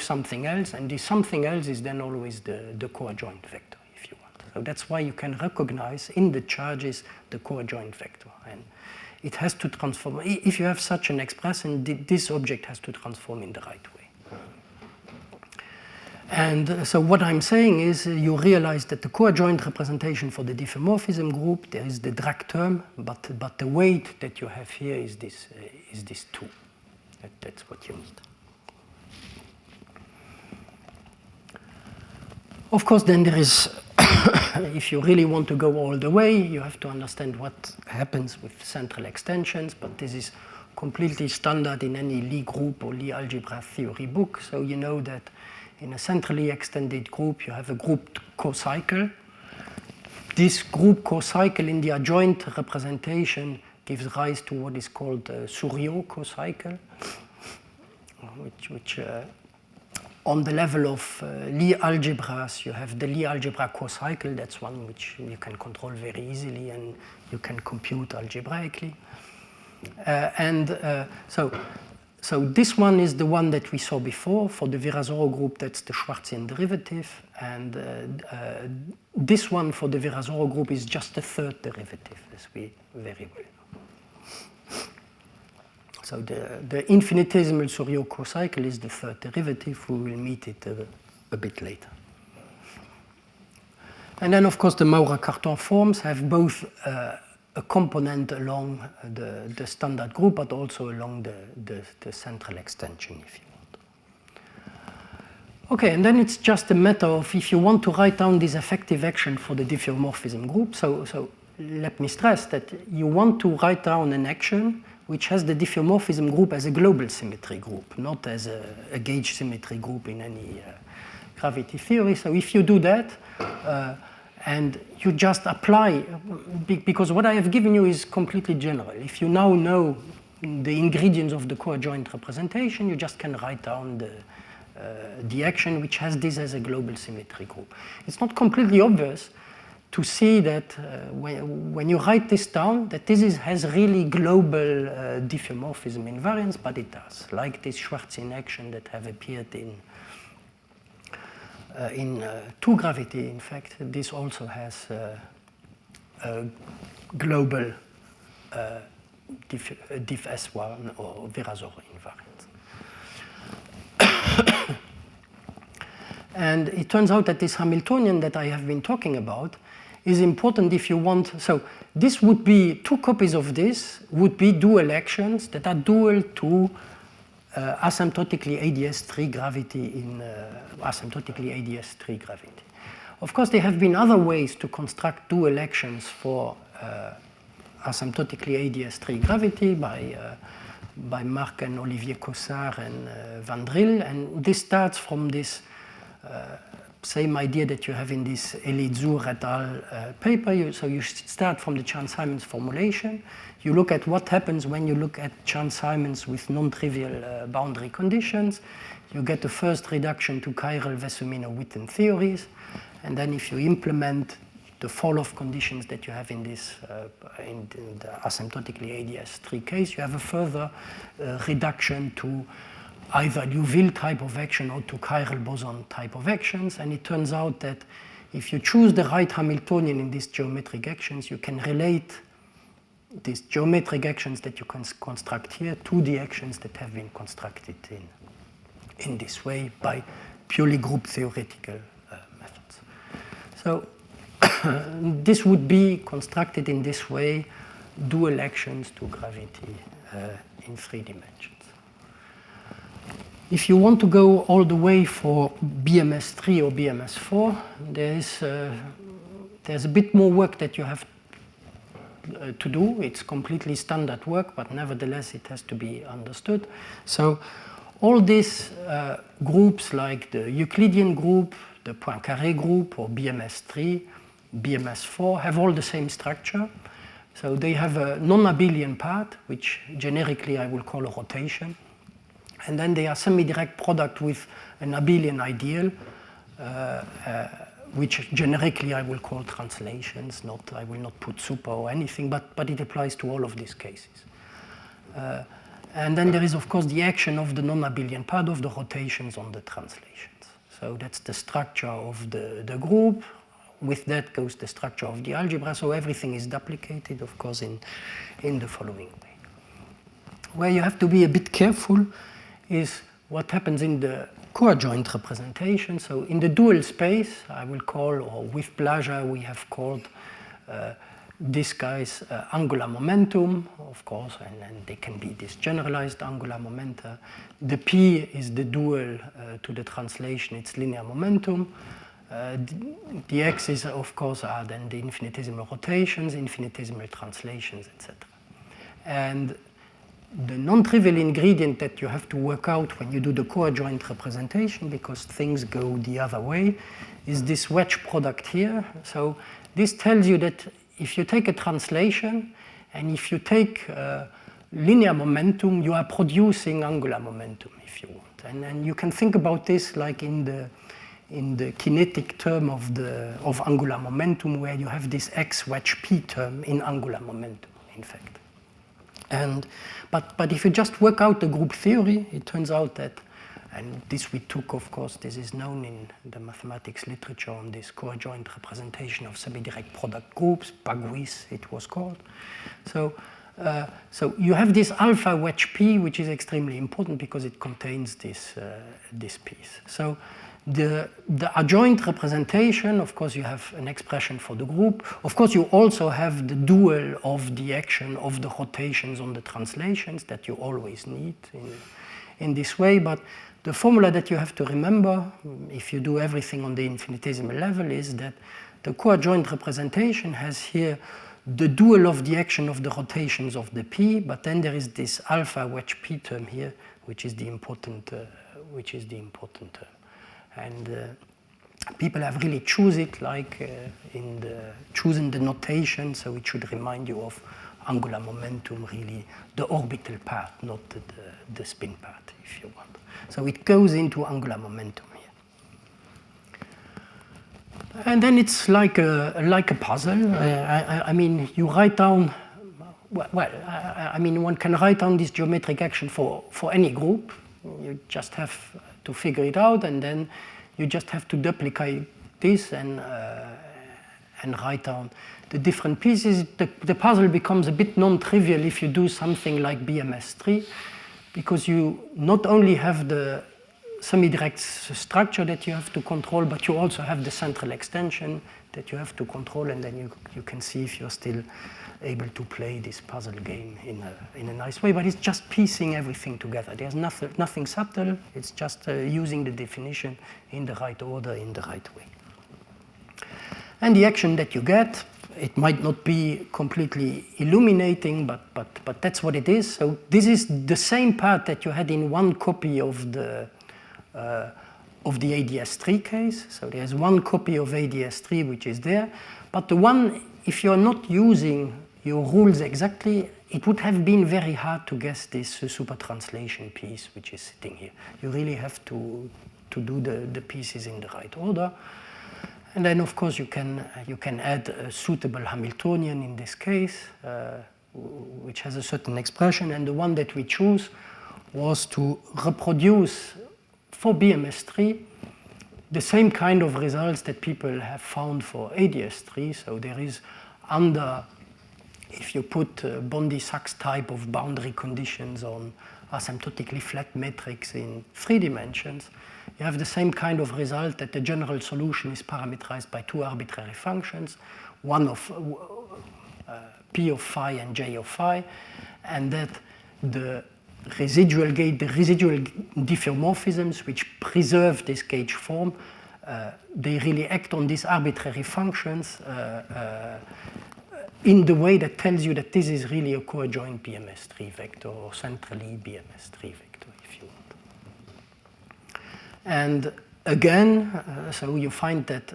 something else, and this something else is then always the coadjoint vector, if you want. So that's why you can recognize in the charges the coadjoint vector. And it has to transform. If you have such an expression, this object has to transform in the right way. And so what I'm saying is you realize that the coadjoint representation for the diffeomorphism group, there is the drag term, but the weight that you have here is this 2. That's what you need. Of course, then there is, if you really want to go all the way, you have to understand what happens with central extensions, but this is completely standard in any Lie group or Lie algebra theory book. So you know that in a centrally extended group, you have a grouped cocycle. This group cocycle in the adjoint representation gives rise to what is called a Souriau cocycle, which on the level of Lie algebras, you have the Lie algebra cocycle. That's one which you can control very easily and you can compute algebraically. So this one is the one that we saw before. For the Virasoro group, that's the Schwarzian derivative. And this one for the Virasoro group is just the third derivative, as we very well know. So the infinitesimal Souriau cocycle is the third derivative. We will meet it a bit later. And then, of course, the Maurer-Cartan forms have both a component along the standard group, but also along the central extension, if you want. Okay, and then it's just a matter of if you want to write down this effective action for the diffeomorphism group. So let me stress that you want to write down an action which has the diffeomorphism group as a global symmetry group, not as a gauge symmetry group in any gravity theory. So if you do that, and you just apply, because what I have given you is completely general. If you now know the ingredients of the coadjoint representation, you just can write down the action which has this as a global symmetry group. It's not completely obvious to see that when you write this down, that this has really global diffeomorphism invariance, but it does, like this Schwarzian action that have appeared in 2 gravity. In fact, this also has a global diff S1 or Virasoro invariance. And it turns out that this Hamiltonian that I have been talking about is important if you want. So this would be 2 copies of this would be dual actions that are dual to asymptotically ADS3 gravity in asymptotically ADS3 gravity. Of course, there have been other ways to construct dual actions for asymptotically ADS3 gravity by Marc and Olivier Cossard and Van Driel, and this starts from this same idea that you have in this Elizour et al. Paper. So you start from the Chern-Simons formulation. You look at what happens when you look at Chern-Simons with non-trivial boundary conditions. You get the first reduction to chiral Wessumino-Witten theories. And then if you implement the fall-off conditions that you have in this in the asymptotically ADS3 case, you have a further reduction to either Liouville type of action or to chiral boson type of actions. And it turns out that if you choose the right Hamiltonian in these geometric actions, you can relate these geometric actions that you can construct here to the actions that have been constructed in this way by purely group theoretical methods. So this would be constructed in this way, dual actions to gravity in 3 dimensions. If you want to go all the way for BMS3 or BMS4, there's a bit more work that you have to do. It's completely standard work, but nevertheless it has to be understood. So all these groups like the Euclidean group, the Poincaré group, or BMS3, BMS4 have all the same structure. So they have a non-abelian part, which generically I will call a rotation. And then they are semi-direct product with an abelian ideal, which generically I will call translations. I will not put super or anything, but it applies to all of these cases. And then there is, of course, the action of the non-abelian part of the rotations on the translations. So that's the structure of the group. With that goes the structure of the algebra. So everything is duplicated, of course, in the following way. Where you have to be a bit careful is what happens in the coadjoint representation. So in the dual space, I will call, or with pleasure, we have called this guy's angular momentum, of course, and they can be this generalized angular momenta. The P is the dual to the translation, it's linear momentum. The x's, of course, are then the infinitesimal rotations, infinitesimal translations, etc. And the non-trivial ingredient that you have to work out when you do the coadjoint representation, because things go the other way, is this wedge product here. So this tells you that if you take a translation and if you take linear momentum, you are producing angular momentum, if you want. And you can think about this like in the kinetic term of angular momentum, where you have this x wedge p term in angular momentum, in fact. But if you just work out the group theory, it turns out that, and this we took, of course, this is known in the mathematics literature on this coadjoint representation of semi-direct product groups, Paguis it was called. So you have this alpha wedge p, which is extremely important because it contains this piece. So the adjoint representation, of course, you have an expression for the group. Of course, you also have the dual of the action of the rotations on the translations that you always need in this way. But the formula that you have to remember, if you do everything on the infinitesimal level, is that the coadjoint representation has here the dual of the action of the rotations of the p, but then there is this alpha wedge p term here, which is the important term. And people have really choose it like choosing the notation, so it should remind you of angular momentum, really the orbital part, not the spin part, if you want. So it goes into angular momentum here. And then it's like a puzzle. I mean, you write down, I mean, one can write down this geometric action for any group. You just have to figure it out, and then you just have to duplicate this and write down the different pieces. The puzzle becomes a bit non-trivial if you do something like BMS3, because you not only have the semi-direct structure that you have to control, but you also have the central extension that you have to control, and then you can see if you're still able to play this puzzle game in a nice way. But it's just piecing everything together. There's nothing subtle. It's just using the definition in the right order, in the right way. And the action that you get, it might not be completely illuminating, but that's what it is. So this is the same part that you had in one copy of the ADS3 case. So there's one copy of ADS3 which is there, but the one, if you're not using your rules exactly, it would have been very hard to guess this super translation piece which is sitting here. You really have to do the pieces in the right order. And then, of course, you can add a suitable Hamiltonian in this case, which has a certain expression. And the one that we choose was to reproduce for BMS3 the same kind of results that people have found for ADS3. So there is if you put Bondi-Sachs type of boundary conditions on asymptotically flat metrics in 3 dimensions, you have the same kind of result, that the general solution is parameterized by 2 arbitrary functions, one of p of phi and j of phi, and that the residual diffeomorphisms which preserve this gauge form, they really act on these arbitrary functions in the way that tells you that this is really a coadjoint BMS3 vector, or centrally BMS3 vector, if you want. And again, so you find that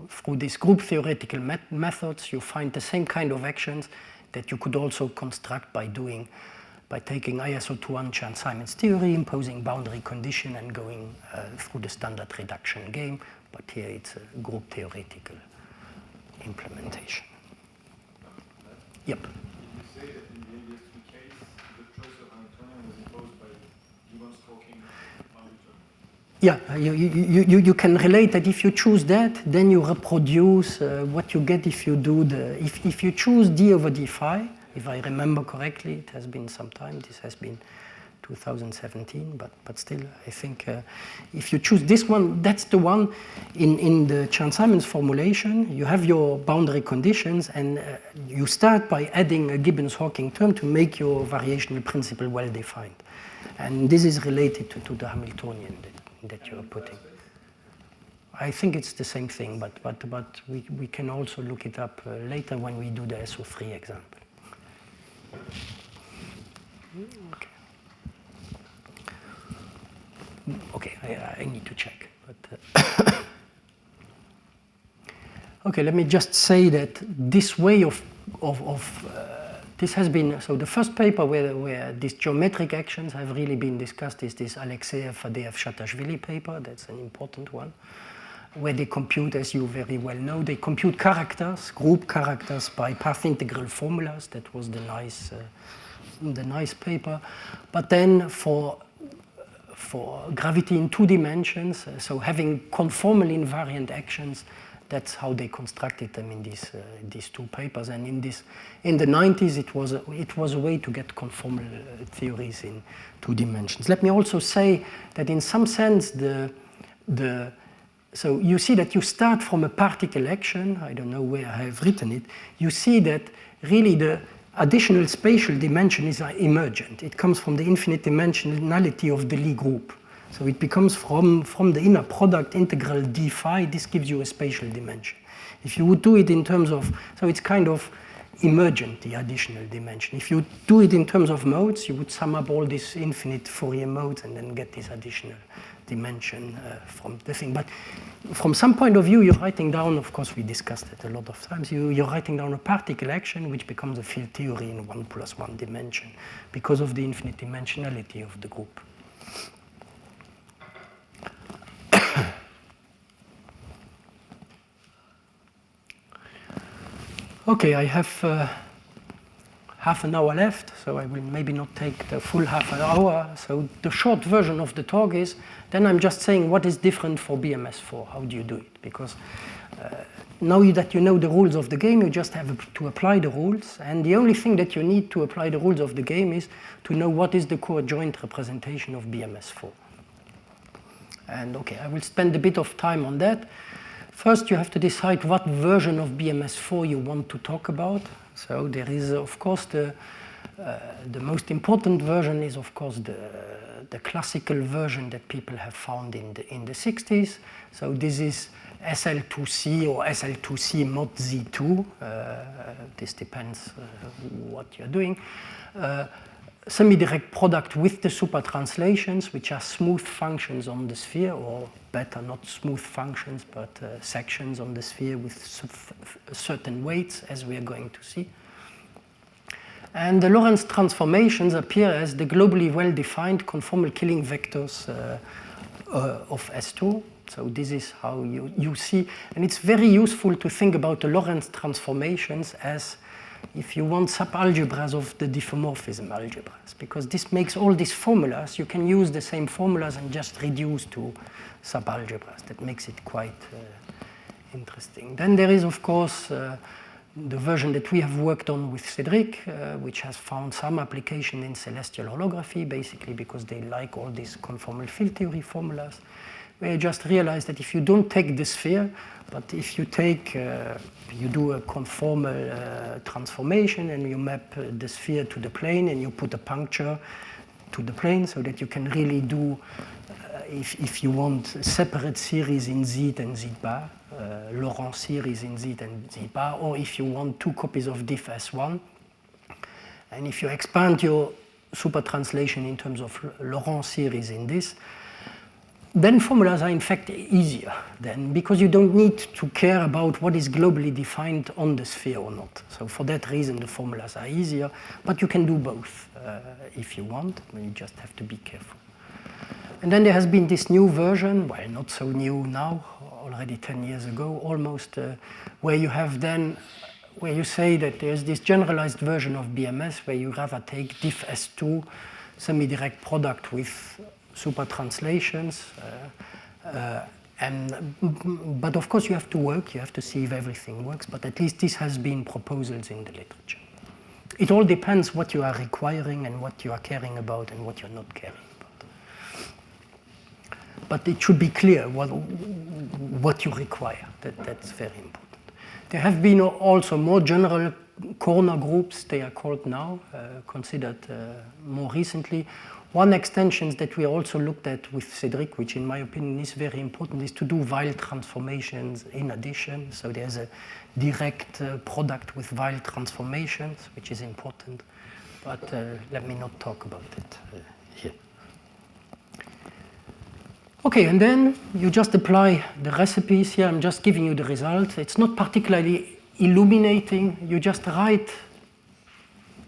through these group theoretical methods, you find the same kind of actions that you could also construct by taking ISO21 Chern-Simons theory, imposing boundary condition, and going through the standard reduction game. But here it's a group theoretical implementation. Yep. Did you say that in the ADS3 case, the choice of Hamiltonian was imposed by Gibbon's talking Hamiltonian? Yeah, you can relate that if you choose that, then you reproduce what you get if you do if you choose d over d phi. If I remember correctly, it has been some time. This has been 2017, but still, I think if you choose this one, that's the one in the Chern-Simons formulation. You have your boundary conditions, and you start by adding a Gibbons-Hawking term to make your variational principle well defined. And this is related to the Hamiltonian that you're putting. I think it's the same thing, but we can also look it up later when we do the SO3 example. Okay, I need to check. But, okay, let me just say that this way of this has been, so the first paper where these geometric actions have really been discussed is this Alexeyev, Fadeev, Shatashvili paper. That's an important one, where they compute, as you very well know, they compute characters, group characters by path integral formulas. That was the nice paper. But then for gravity in 2 dimensions, so having conformal invariant actions, that's how they constructed them in these 2 papers. And in the 90s, it was a way to get conformal theories in 2 dimensions. Let me also say that in some sense, so you see that you start from a particle action. I don't know where I have written it. You see that really the additional spatial dimension is emergent. It comes from the infinite dimensionality of the Lie group. So it becomes from the inner product integral d phi, this gives you a spatial dimension. If you would do it in terms of, so it's kind of emergent, the additional dimension. If you do it in terms of modes, you would sum up all these infinite Fourier modes and then get this additional dimension from the thing. But from some point of view, you're writing down, of course we discussed it a lot of times, you're writing down a particle action which becomes a field theory in 1 + 1 dimension because of the infinite dimensionality of the group. Okay, I have half an hour left, so I will maybe not take the full half an hour. So the short version of the talk is, then I'm just saying what is different for BMS4, how do you do it? Because now that you know the rules of the game, you just have to apply the rules, and the only thing that you need to apply the rules of the game is to know what is the coadjoint representation of BMS4. And okay, I will spend a bit of time on that. First, you have to decide what version of BMS4 you want to talk about. So there is, of course, the most important version is, of course, the classical version that people have found in the 60s. So this is SL2C or SL2C mod Z2. This depends what you're doing. Semi-direct product with the super translations, which are smooth functions on the sphere, or better, not smooth functions, but sections on the sphere with certain weights, as we are going to see. And the Lorentz transformations appear as the globally well-defined conformal killing vectors of S2. So this is how you see, and it's very useful to think about the Lorentz transformations as if you want subalgebras of the diffeomorphism algebras, because this makes all these formulas, you can use the same formulas and just reduce to subalgebras. That makes it quite interesting. Then there is, of course, the version that we have worked on with Cédric, which has found some application in celestial holography, basically because they like all these conformal field theory formulas. We just realized that if you don't take the sphere, but if you take, you do a conformal transformation and you map the sphere to the plane and you put a puncture to the plane so that you can really do, if you want, separate series in Z and Z bar, Laurent series in Z and Z bar, or if you want 2 copies of diff S1. And if you expand your super translation in terms of Laurent series in this, then formulas are in fact easier then, because you don't need to care about what is globally defined on the sphere or not. So for that reason the formulas are easier, but you can do both if you want, you just have to be careful. And then there has been this new version, well, not so new now, already 10 years ago almost, where you have then, where you say that there's this generalized version of BMS where you rather take diff S2 semi-direct product with super translations, but of course you have to work, you have to see if everything works, but at least this has been proposals in the literature. it all depends what you are requiring and what you are caring about and what you're not caring about. But it should be clear what you require. That's very important. There have been also more general corner groups, they are called now, considered more recently. One extension that we also looked at with Cédric, which in my opinion is very important, is to do Weil transformations in addition. So there's a direct product with Weil transformations, which is important. But let me not talk about it here. Okay, and then you just apply the recipes here. I'm just giving you the result. It's not particularly illuminating. You just write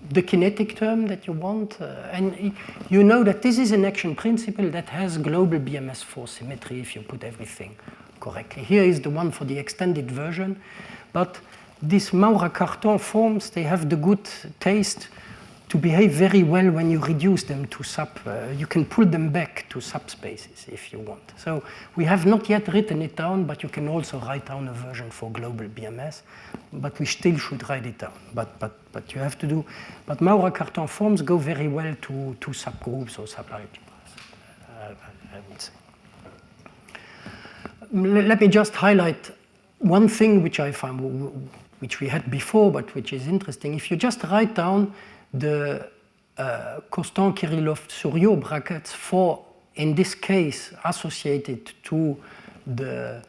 the kinetic term that you want, and you know that this is an action principle that has global BMS4 symmetry if you put everything correctly. Here is the one for the extended version, but these Maurer-Cartan forms, they have the good taste to behave very well when you reduce them to you can pull them back to subspaces if you want. So we have not yet written it down, but you can also write down a version for global BMS, but we still should write it down. But you have to do, but Maurer-Cartan forms go very well to subgroups or subalgebras, I would say. Let me just highlight one thing which I found, which we had before, but which is interesting. If you just write down the Constant-Kirillov-Suryaud brackets for, in this case, associated to the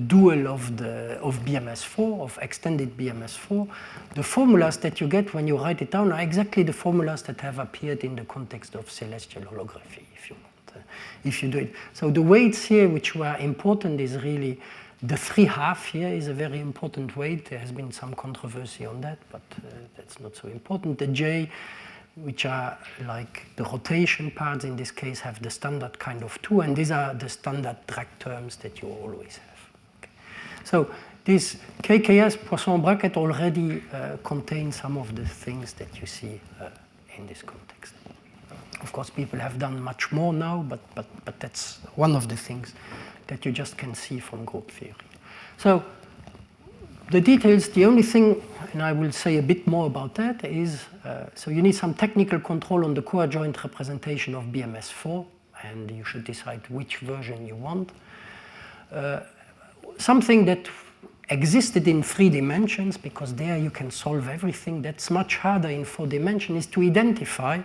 dual of BMS4, of extended BMS4, the formulas that you get when you write it down are exactly the formulas that have appeared in the context of celestial holography, if you want, if you do it. So the weights here which were important is really the 3/2 here is a very important weight. There has been some controversy on that, but that's not so important. The J, which are like the rotation parts in this case, have the standard kind of 2, and these are the standard drag terms that you always have. Okay. So this KKS Poisson bracket already contains some of the things that you see in this context. Of course, people have done much more now, but that's one of the things that you just can see from group theory. So the details, the only thing, and I will say a bit more about that, is so you need some technical control on the coadjoint representation of BMS4, and you should decide which version you want. Something that existed in 3 dimensions, because there you can solve everything, that's much harder in 4 dimensions, is to identify,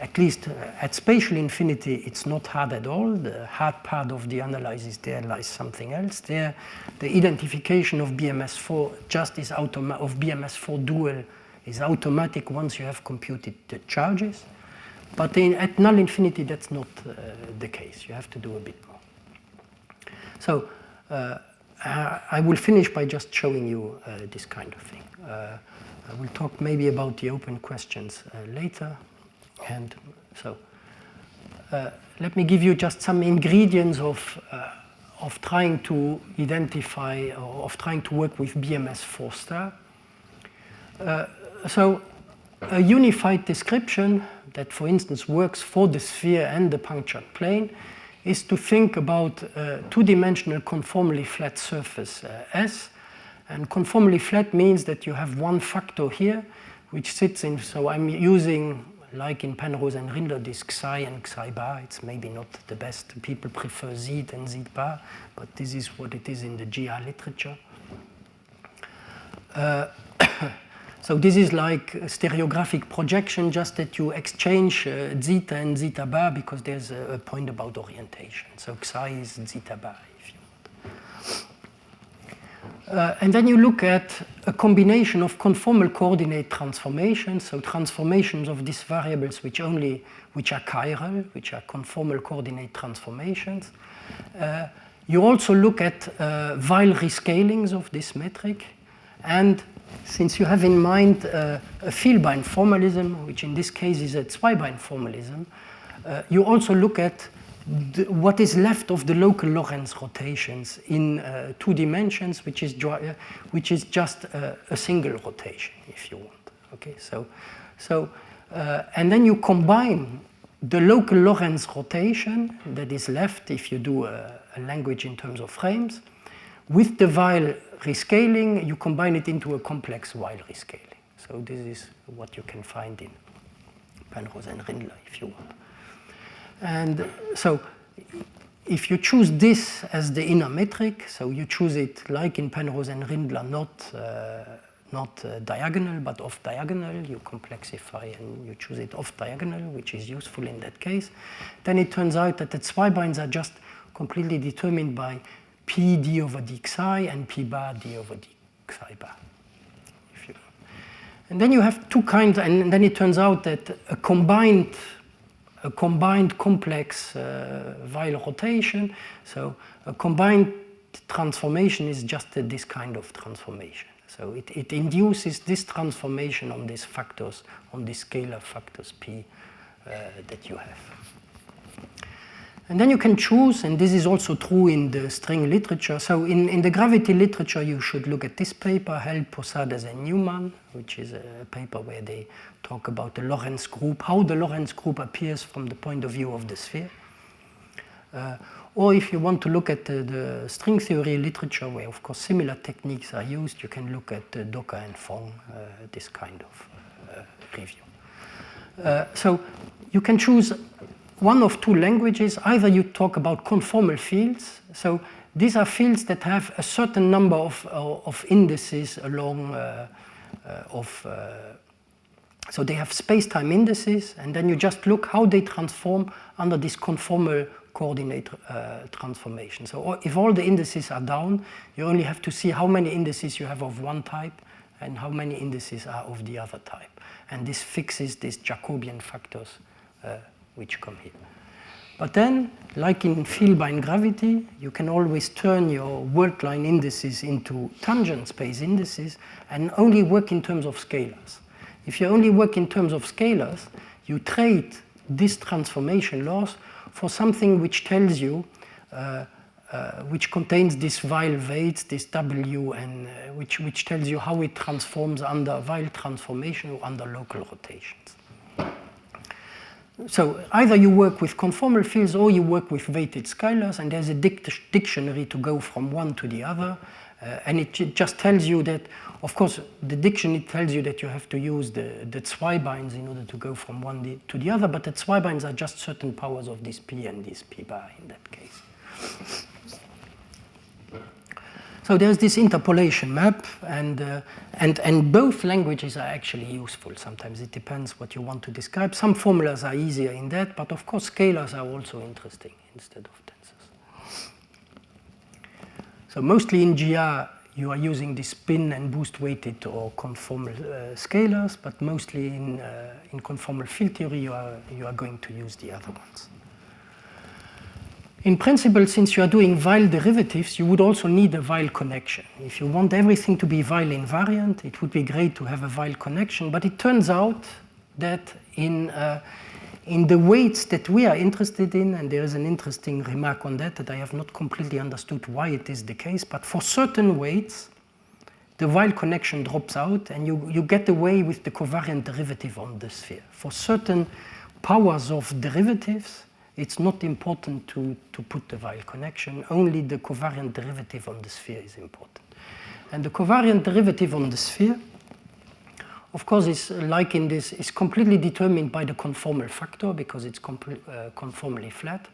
at least at spatial infinity, it's not hard at all. The hard part of the analysis there lies something else. There, the identification of BMS4 just is of BMS4 dual is automatic once you have computed the charges. But at null infinity, that's not the case. You have to do a bit more. So I will finish by just showing you this kind of thing. I will talk maybe about the open questions later. And so let me give you just some ingredients of trying to identify, or of trying to work with BMS4 star. So a unified description that, for instance, works for the sphere and the punctured plane is to think about a 2-dimensional conformally flat surface S. And conformally flat means that you have one factor here, which sits in, so I'm using, like in Penrose and Rindler, this psi and psi bar. It's maybe not the best. People prefer Z and Z bar, but this is what it is in the GR literature. So this is like a stereographic projection, just that you exchange zeta and zeta bar because there's a point about orientation. So psi is zeta bar, if you want. And then you look at a combination of conformal coordinate transformations, so transformations of these variables which are chiral, which are conformal coordinate transformations. You also look at Weil rescalings of this metric, and since you have in mind a Vielbein formalism, which in this case is a Zweibein formalism, you also look at what is left of the local Lorentz rotations in 2 dimensions, which is just a single rotation, if you want. Okay, and then you combine the local Lorentz rotation that is left if you do a language in terms of frames with the Weil rescaling, you combine it into a complex Weil rescaling. So this is what you can find in Penrose and Rindler, if you want. And so if you choose this as the inner metric, so you choose it like in Penrose and Rindler, not diagonal, but off diagonal, you complexify and you choose it off diagonal, which is useful in that case, then it turns out that the Zweibines are just completely determined by P d over d psi and P bar d over d psi bar. And then you have two kinds, and then it turns out that a combined complex Weil rotation, so a combined transformation is just this kind of transformation. So it induces this transformation on these factors, on these scalar factors P that you have. And then you can choose, and this is also true in the string literature. So in the gravity literature, you should look at this paper, Held, Posadas, and Newman, which is a paper where they talk about the Lorentz group, how the Lorentz group appears from the point of view of the sphere. Or if you want to look at the string theory literature, where of course similar techniques are used, you can look at Docker and Fong, this kind of review. So you can choose one of two languages. Either you talk about conformal fields, so these are fields that have a certain number of indices along so they have space-time indices, and then you just look how they transform under this conformal coordinate transformation. So if all the indices are down, you only have to see how many indices you have of one type and how many indices are of the other type. And this fixes these Jacobian factors which come here. But then, like in vielbein gravity, you can always turn your world line indices into tangent space indices and only work in terms of scalars. If you only work in terms of scalars, you trade this transformation laws for something which tells you, which contains this Weil weights, this W, and which tells you how it transforms under Weil transformation or under local rotations. So either you work with conformal fields or you work with weighted scalars, and there's a dictionary to go from one to the other. And it just tells you that, of course, the dictionary tells you that you have to use the Zweibines in order to go from one to the other, but the Zweibines are just certain powers of this P and this P bar in that case. So there's this interpolation map, and both languages are actually useful. Sometimes it depends what you want to describe. Some formulas are easier in that, but of course scalars are also interesting instead of tensors. So mostly in GR, you are using the spin and boost weighted or conformal scalars, but mostly in conformal field theory, you are going to use the other ones. In principle, since you are doing Weil derivatives, you would also need a Weil connection. If you want everything to be Weil invariant, it would be great to have a Weil connection, but it turns out that in the weights that we are interested in, and there is an interesting remark on that I have not completely understood why it is the case, but for certain weights, the Weil connection drops out and you get away with the covariant derivative on the sphere. For certain powers of derivatives, it's not important to put the Weil connection, only the covariant derivative on the sphere is important. And the covariant derivative on the sphere, of course, is like in this, is completely determined by the conformal factor because it's conformally flat.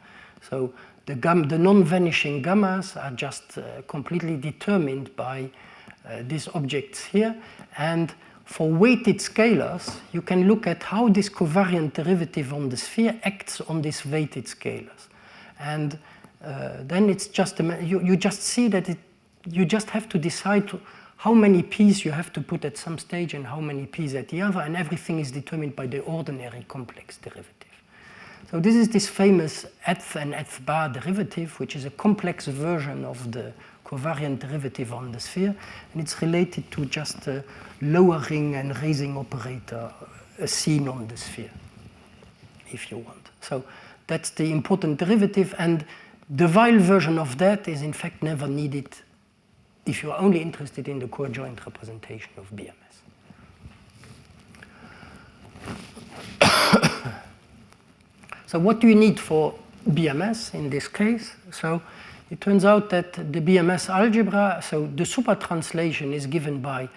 So the non-vanishing gammas are just completely determined by these objects here. And for weighted scalars, you can look at how this covariant derivative on the sphere acts on these weighted scalars. And then it's just, you just see that you just have to decide how many p's you have to put at some stage and how many p's at the other, and everything is determined by the ordinary complex derivative. So this is this famous eth and eth bar derivative, which is a complex version of the covariant derivative on the sphere, and it's related to just a lowering and raising operator seen on the sphere, if you want. So that's the important derivative, and the Weil version of that is in fact never needed if you are only interested in the coadjoint representation of BMS. So what do you need for BMS in this case? So it turns out that the BMS algebra, so the super translation is given by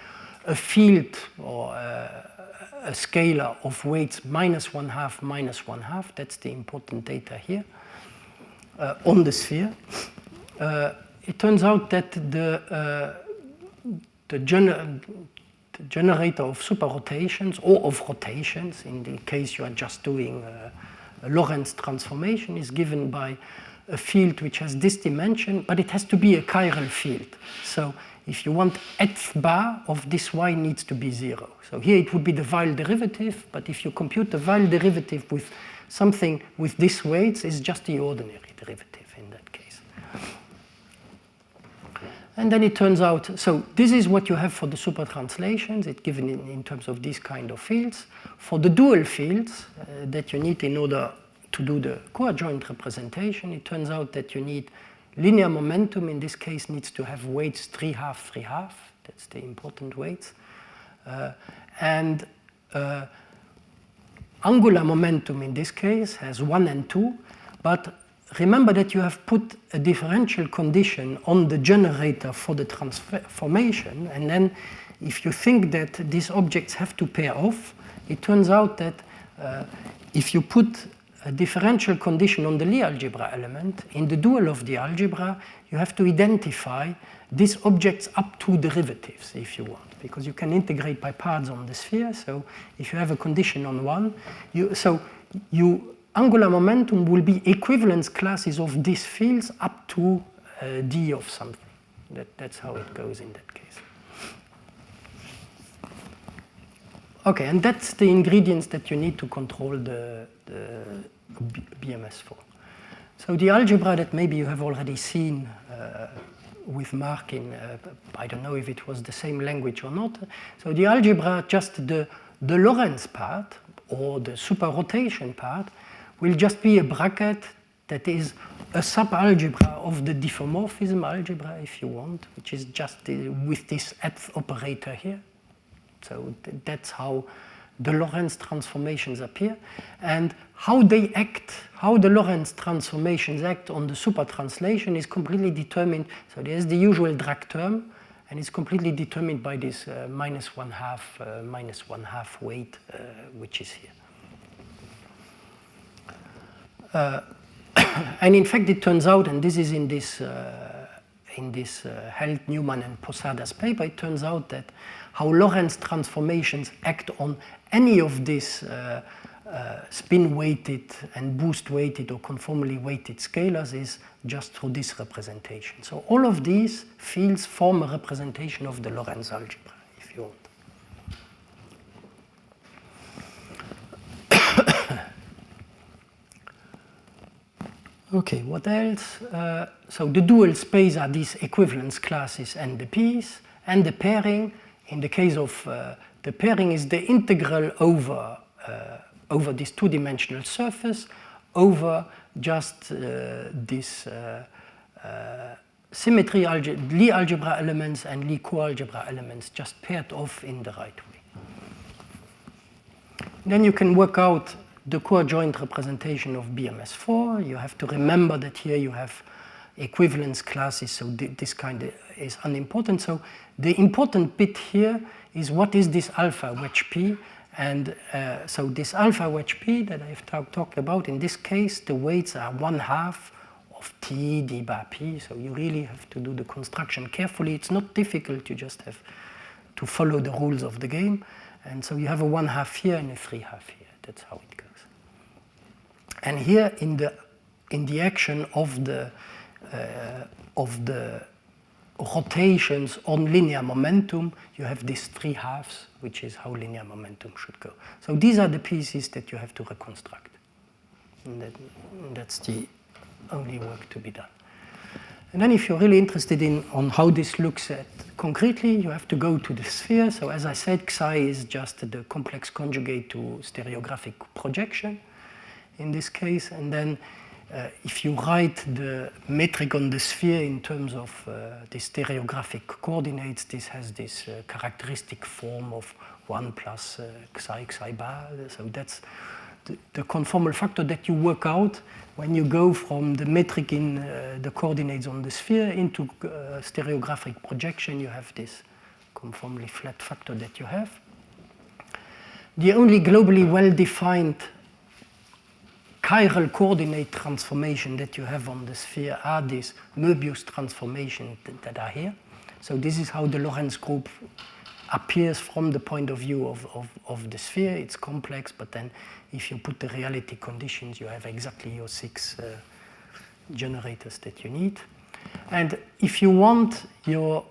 a field or a scalar of weights -1/2, -1/2. That's the important data here on the sphere. It turns out that the generator of superrotations or of rotations, in the case you are just doing a Lorentz transformation, is given by a field which has this dimension, but it has to be a chiral field. So if you want eth bar of this y needs to be 0. So here it would be the Weyl derivative, but if you compute the Weyl derivative with something with this weights, it's just the ordinary derivative in that case. And then it turns out, so this is what you have for the super translations. It's given in terms of these kind of fields. For the dual fields that you need in order to do the coadjoint representation, it turns out that you need linear momentum. In this case, needs to have weights 3/2, 3/2. That's the important weights. And angular momentum in this case has 1 and 2, but remember that you have put a differential condition on the generator for the transformation, and then if you think that these objects have to pair off, it turns out that if you put a differential condition on the Lie algebra element, in the dual of the algebra, you have to identify these objects up to derivatives, if you want, because you can integrate by parts on the sphere. So if you have a condition on one, angular momentum will be equivalence classes of these fields up to d of something. That's how it goes in that case. Okay, and that's the ingredients that you need to control the BMS4. So the algebra that maybe you have already seen with Marc in, I don't know if it was the same language or not. So the algebra, just the Lorentz part or the superrotation part, will just be a bracket that is a subalgebra of the diffeomorphism algebra, if you want, which is just with this eth operator here. So that's how the Lorentz transformations appear. And how they act, how the Lorentz transformations act on the super translation is completely determined. So there's the usual drag term, and it's completely determined by this -1/2 weight, which is here. And in fact, it turns out, and this is in this Held, Newman, and Posadas paper, it turns out that how Lorentz transformations act on any of these spin-weighted and boost-weighted or conformally weighted scalars is just through this representation. So all of these fields form a representation of the Lorentz algebra, if you want. Okay, what else? So the dual space are these equivalence classes and the P's, and the pairing. In the case of the pairing is the integral over this two-dimensional surface over just this symmetry Lie algebra elements and Lie coalgebra elements just paired off in the right way. Then you can work out the coadjoint representation of BMS4. You have to remember that here you have equivalence classes, so this kind is unimportant. So the important bit here is what is this alpha wedge P, and so this alpha wedge P that I've talked about, in this case the weights are 1/2 of T d bar P, so you really have to do the construction carefully. It's not difficult, you just have to follow the rules of the game, and so you have a 1/2 here and a 3/2 here. That's how it goes. And here in the action of the rotations on linear momentum, you have these 3/2, which is how linear momentum should go. So these are the pieces that you have to reconstruct. And that's the only work to be done. And then if you're really interested on how this looks at concretely, you have to go to the sphere. So as I said, Xi is just the complex conjugate to stereographic projection in this case. And then if you write the metric on the sphere in terms of the stereographic coordinates, this has this characteristic form of 1 plus Xi bar. So that's the conformal factor that you work out when you go from the metric in the coordinates on the sphere into stereographic projection. You have this conformally flat factor that you have. The only globally well-defined chiral coordinate transformation that you have on the sphere are these Möbius transformations that are here. So this is how the Lorentz group appears from the point of view of the sphere. It's complex, but then if you put the reality conditions, you have exactly your 6 generators that you need. And if you want your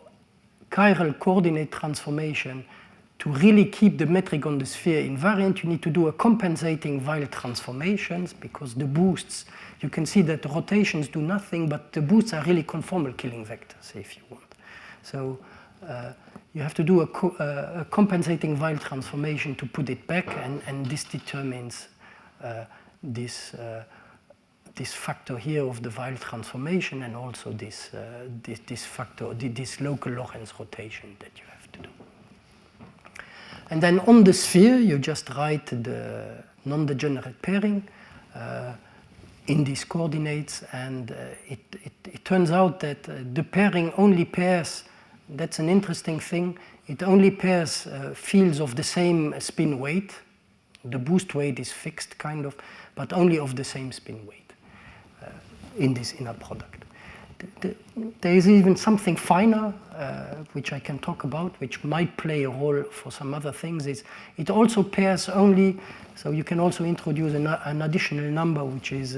chiral coordinate transformation to really keep the metric on the sphere invariant, you need to do a compensating Weil transformations, because the boosts, you can see that the rotations do nothing, but the boosts are really conformal killing vectors, if you want. So you have to do a compensating Weil transformation to put it back, and this determines this factor here of the Weil transformation, and also this factor, this local Lorentz rotation that you have to do. And then on the sphere, you just write the non-degenerate pairing in these coordinates, and it turns out that the pairing only pairs, that's an interesting thing, it only pairs fields of the same spin weight. The boost weight is fixed, kind of, but only of the same spin weight in this inner product. There is even something finer, which I can talk about, which might play a role for some other things. It also pairs only, so you can also introduce an additional number, which is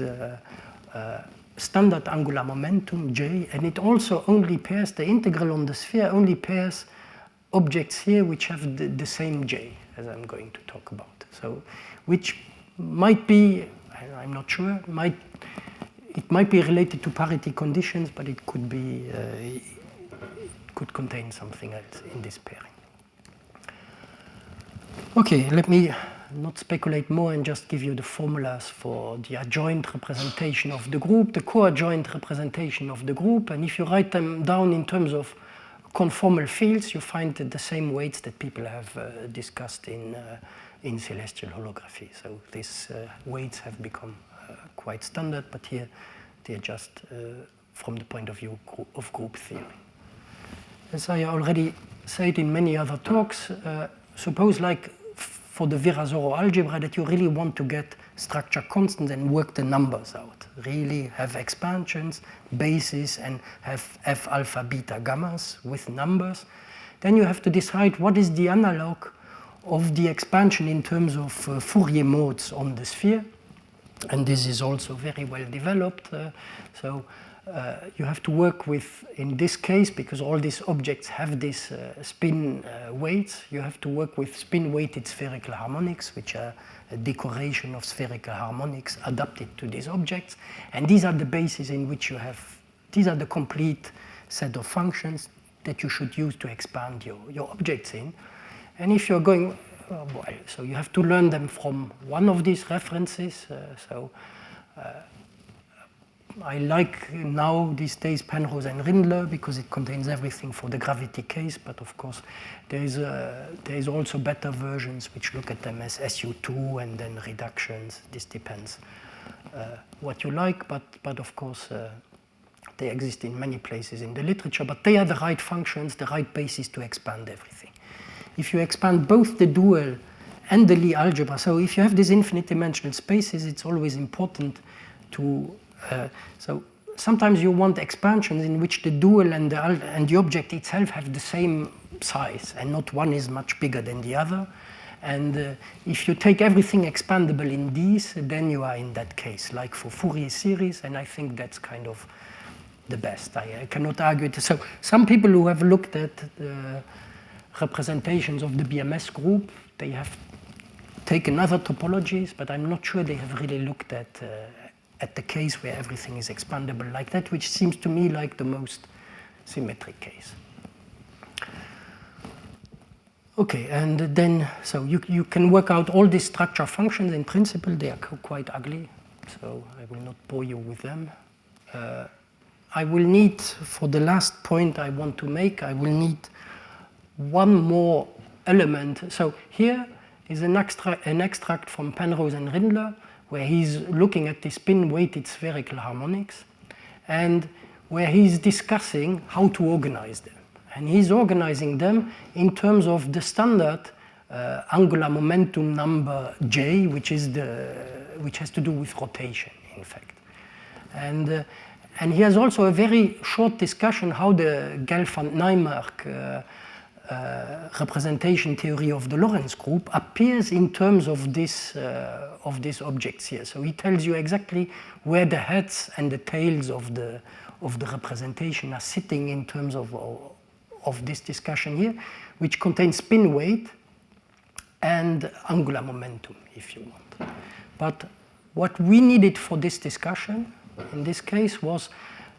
standard angular momentum, J, and it also only pairs, the integral on the sphere only pairs objects here which have the same J, as I'm going to talk about. So, which might be, I'm not sure, it might be related to parity conditions, but it could be, it could contain something else in this pairing. Okay, let me not speculate more and just give you the formulas for the adjoint representation of the group, the coadjoint representation of the group, and if you write them down in terms of conformal fields, you find the same weights that people have discussed in celestial holography. So these weights have become quite standard, but here they're just from the point of view of group theory. As I already said in many other talks, suppose like for the Virasoro algebra that you really want to get structure constants and work the numbers out, really have expansions, bases, and have f alpha beta gammas with numbers, then you have to decide what is the analog of the expansion in terms of Fourier modes on the sphere. And this is also very well developed. You have to work with, in this case, because all these objects have this spin weights, you have to work with spin-weighted spherical harmonics, which are a decoration of spherical harmonics adapted to these objects. And these are the bases in which you have, these are the complete set of functions that you should use to expand your objects in. And if you're going, well, so you have to learn them from one of these references. I like now these days Penrose and Rindler because it contains everything for the gravity case, but of course there is also better versions which look at them as SU2 and then reductions. This depends what you like, but of course they exist in many places in the literature, but they are the right functions, the right basis to expand everything. If you expand both the dual and the Lie algebra, so if you have these infinite dimensional spaces, it's always important to so sometimes you want expansions in which the dual and the object itself have the same size, and not one is much bigger than the other. And if you take everything expandable in these, then you are in that case, like for Fourier series, and I think that's kind of the best. I cannot argue it. So some people who have looked at representations of the BMS group, they have taken other topologies, but I'm not sure they have really looked at the case where everything is expandable like that, which seems to me like the most symmetric case. Okay, and then, so you can work out all these structure functions. In principle, they are quite ugly, so I will not bore you with them. I will need, for the last point I want to make, I will need one more element. So here, is an extract from Penrose and Rindler, where he's looking at the spin-weighted spherical harmonics, and where he's discussing how to organize them. And he's organizing them in terms of the standard angular momentum number J, which has to do with rotation, in fact. And he has also a very short discussion how the Gelfand-Naimark representation theory of the Lorentz group appears in terms of these objects here. So he tells you exactly where the heads and the tails of the representation are sitting in terms of this discussion here, which contains spin weight and angular momentum, if you want. But what we needed for this discussion, in this case, was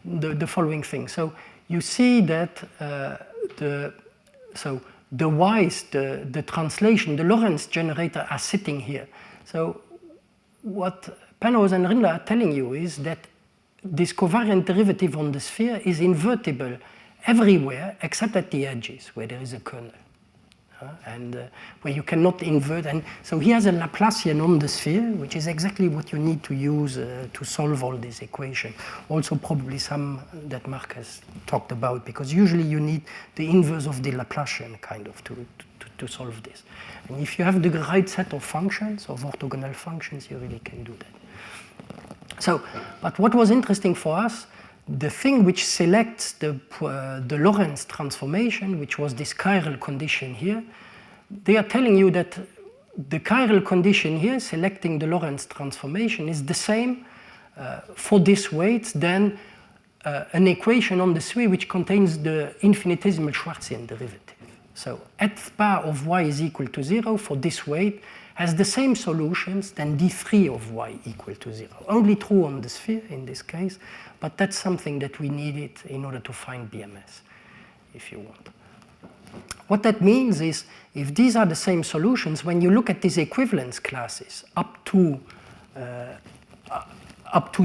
the following thing. So you see that the y's, the translation, the Lorentz generator are sitting here. So what Penrose and Rindler are telling you is that this covariant derivative on the sphere is invertible everywhere except at the edges where there is a kernel. And where you cannot invert. And so he has a Laplacian on the sphere, which is exactly what you need to use to solve all this equation. Also probably some that Marc has talked about, because usually you need the inverse of the Laplacian kind of to solve this. And if you have the right set of functions, of orthogonal functions, you really can do that. So, but what was interesting for us, the thing which selects the Lorentz transformation, which was this chiral condition here, they are telling you that the chiral condition here, selecting the Lorentz transformation, is the same for this weight than an equation on the sphere which contains the infinitesimal Schwarzian derivative. So x bar of y is equal to 0 for this weight has the same solutions than d3 of y equal to 0. Only true on the sphere in this case, but that's something that we needed in order to find BMS, if you want. What that means is, if these are the same solutions, when you look at these equivalence classes up to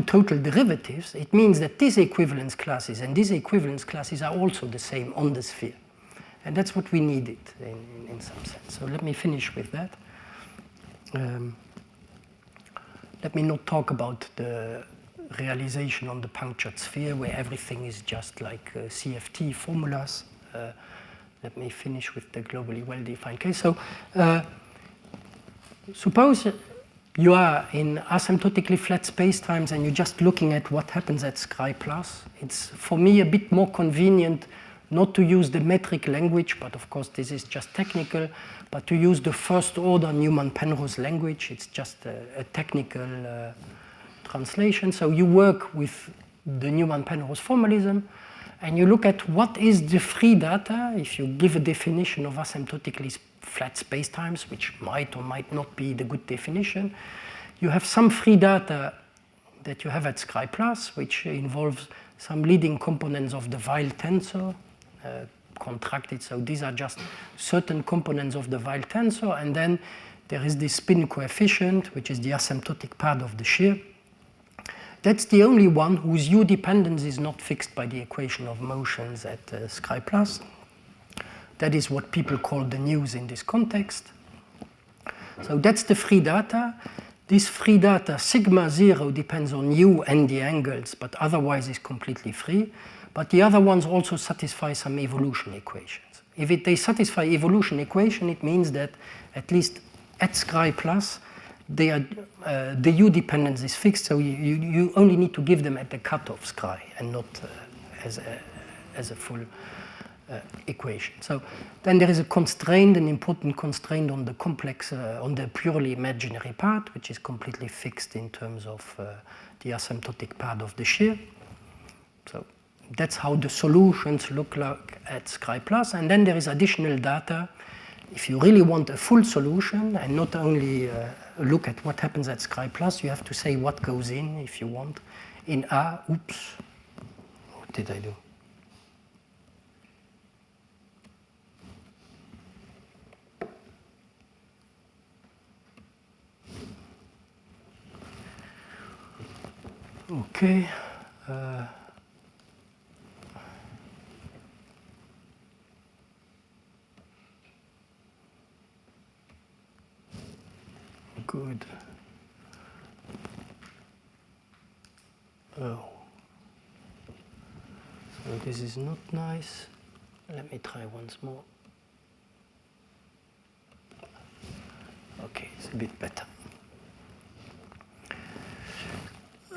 total derivatives, it means that these equivalence classes and these equivalence classes are also the same on the sphere. And that's what we needed in some sense. So let me finish with that. Let me not talk about the realization on the punctured sphere where everything is just like CFT formulas. Let me finish with the globally well-defined case. So suppose you are in asymptotically flat spacetimes and you're just looking at what happens at Scri+. It's, for me, a bit more convenient not to use the metric language, but of course this is just technical, but to use the first order Newman-Penrose language. It's just a technical translation. So you work with the Newman-Penrose formalism, and you look at what is the free data if you give a definition of asymptotically flat spacetimes, which might or might not be the good definition. You have some free data that you have at Scri+, which involves some leading components of the Weil tensor, contracted. So these are just certain components of the Weil tensor, and then there is this spin coefficient, which is the asymptotic part of the shear. That's the only one whose U dependence is not fixed by the equation of motions at Scri+. That is what people call the news in this context. So that's the free data. This free data, sigma 0, depends on U and the angles, but otherwise is completely free. But the other ones also satisfy some evolution equations. If they satisfy evolution equation, it means that at least at Scri+, the U dependence is fixed, so you only need to give them at the cutoff Scri and not as a full equation. So then there is a constraint, an important constraint on the complex, on the purely imaginary part, which is completely fixed in terms of the asymptotic part of the shear. So that's how the solutions look like at Scri+. And then there is additional data. If you really want a full solution and not only look at what happens at Scri+, you have to say what goes in, if you want. In A, oops, what did I do? Okay. good. Oh. So this is not nice. Let me try once more. Okay, it's a bit better.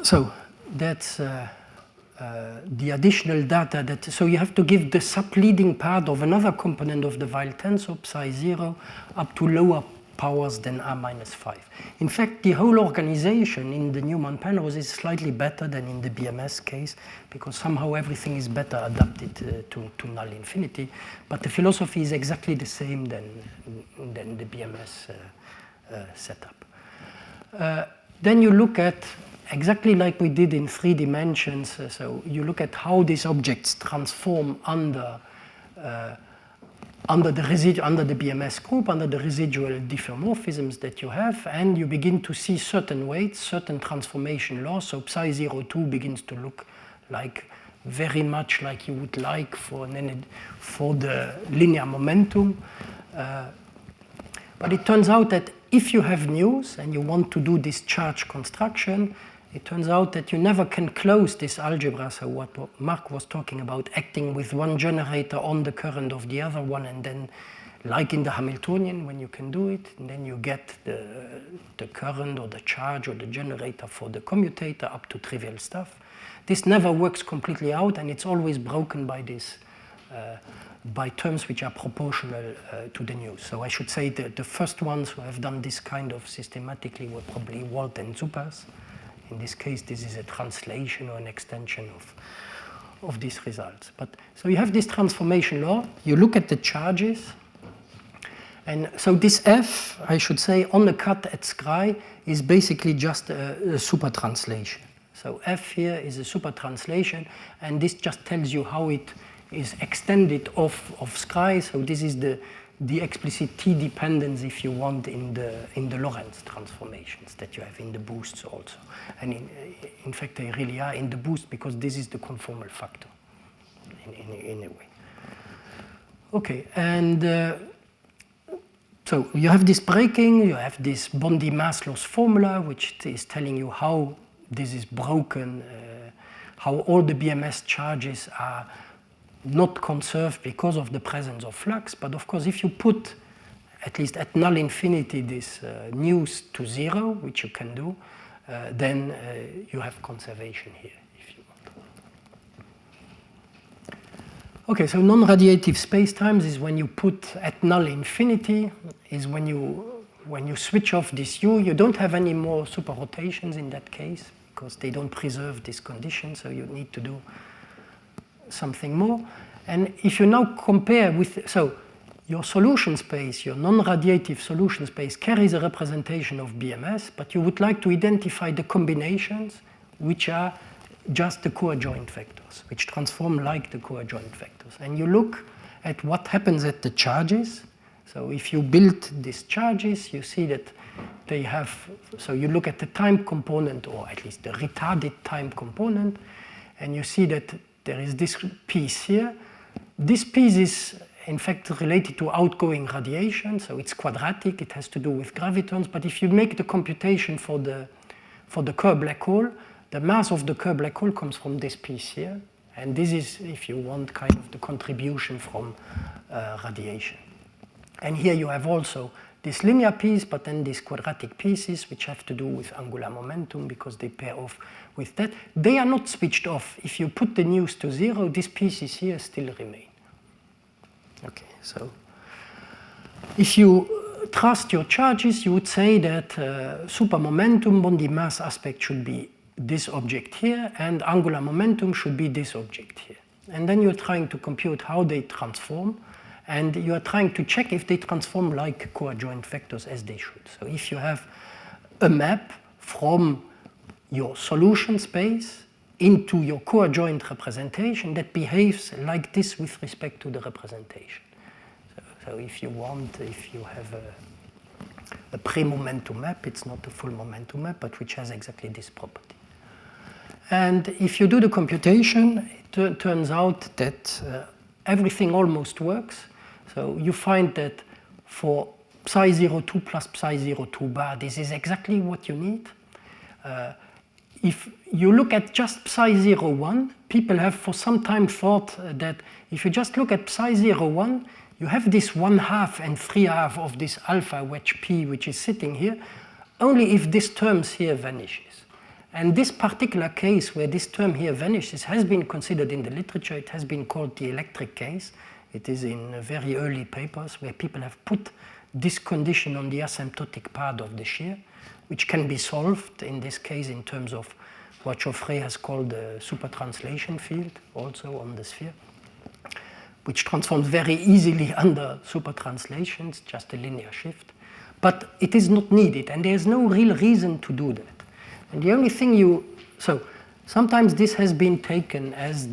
So that's the additional data that, so you have to give the subleading part of another component of the Weil tensor, psi 0, up to lower powers than r minus 5. In fact, the whole organization in the Newman-Penrose is slightly better than in the BMS case, because somehow everything is better adapted to null infinity, but the philosophy is exactly the same than the BMS setup. Then you look at, exactly like we did in 3 dimensions, so you look at how these objects transform under the BMS group, under the residual diffeomorphisms that you have, and you begin to see certain weights, certain transformation laws. So psi 02 begins to look like very much like you would like for the linear momentum. But it turns out that if you have news and you want to do this charge construction, it turns out that you never can close this algebra. So what Marc was talking about, acting with one generator on the current of the other one, and then, like in the Hamiltonian, when you can do it, and then you get the current or the charge or the generator for the commutator up to trivial stuff. This never works completely out, and it's always broken by this, by terms which are proportional to the news. So I should say that the first ones who have done this kind of systematically were probably Walt and Zupas. In this case, this is a translation or an extension of these results. But so you have this transformation law, you look at the charges, and so this F, I should say, on the cut at Scry is basically just a super translation. So F here is a super translation, and this just tells you how it is extended of Scry. So this is the explicit T dependence, if you want, in the Lorentz transformations that you have in the boosts also. And in fact, they really are in the boost because this is the conformal factor in a way. Okay, and so you have this breaking, you have this Bondi-mass loss formula, which is telling you how this is broken, how all the BMS charges are not conserved because of the presence of flux. But of course, if you put, at least at null infinity, this news to 0, which you can do, then you have conservation here, if you want. Okay, so non-radiative spacetimes is when you put at null infinity, is when you switch off this U, you don't have any more super rotations in that case, because they don't preserve this condition, so you need to do something more. And if you now compare with, so your solution space, your non-radiative solution space carries a representation of BMS, but you would like to identify the combinations which are just the coadjoint vectors, which transform like the coadjoint vectors. And you look at what happens at the charges. So if you build these charges, you see that they have, so you look at the time component, or at least the retarded time component, and you see that there is this piece here. This piece is, in fact, related to outgoing radiation, so it's quadratic, it has to do with gravitons, but if you make the computation for the Kerr black hole, the mass of the Kerr black hole comes from this piece here, and this is, if you want, kind of the contribution from radiation. And here you have also this linear piece, but then these quadratic pieces, which have to do with angular momentum because they pair off with that. They are not switched off. If you put the news to 0, these pieces here still remain. Okay, so if you trust your charges, you would say that supermomentum Bondi mass aspect should be this object here, and angular momentum should be this object here. And then you're trying to compute how they transform, and you are trying to check if they transform like coadjoint vectors as they should. So if you have a map from your solution space into your coadjoint representation that behaves like this with respect to the representation. So if you want, if you have a pre-momentum map, it's not a full momentum map, but which has exactly this property. And if you do the computation, it turns out that everything almost works. So you find that for psi 02 plus psi 02 bar, this is exactly what you need. If you look at just psi 01, people have for some time thought that if you just look at psi 01, you have this 1/2 and 3/2 of this alpha wedge p, which is sitting here, only if this term here vanishes. And this particular case where this term here vanishes has been considered in the literature. It has been called the electric case. It is in very early papers where people have put this condition on the asymptotic part of the shear, which can be solved in this case in terms of what Geoffrey has called the supertranslation field, also on the sphere, which transforms very easily under supertranslations, just a linear shift. But it is not needed, and there's no real reason to do that. And the only thing so sometimes this has been taken as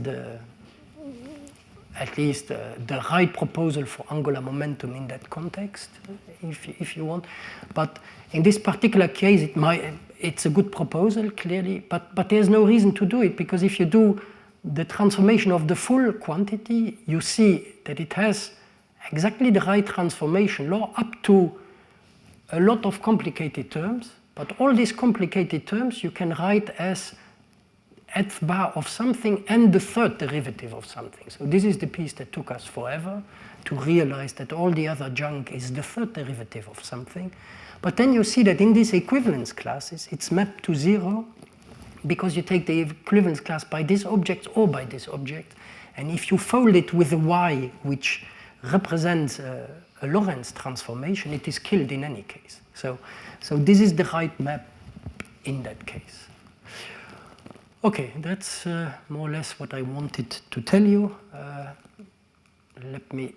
at least the right proposal for angular momentum in that context, if you want. But in this particular case, it's a good proposal, clearly, but there's no reason to do it, because if you do the transformation of the full quantity, you see that it has exactly the right transformation law up to a lot of complicated terms, but all these complicated terms you can write as nth bar of something and the third derivative of something. So this is the piece that took us forever to realize that all the other junk is the third derivative of something. But then you see that in these equivalence classes, it's mapped to 0 because you take the equivalence class by this object or by this object. And if you fold it with a y, which represents a Lorentz transformation, it is killed in any case. So this is the right map in that case. Okay, that's more or less what I wanted to tell you. Let me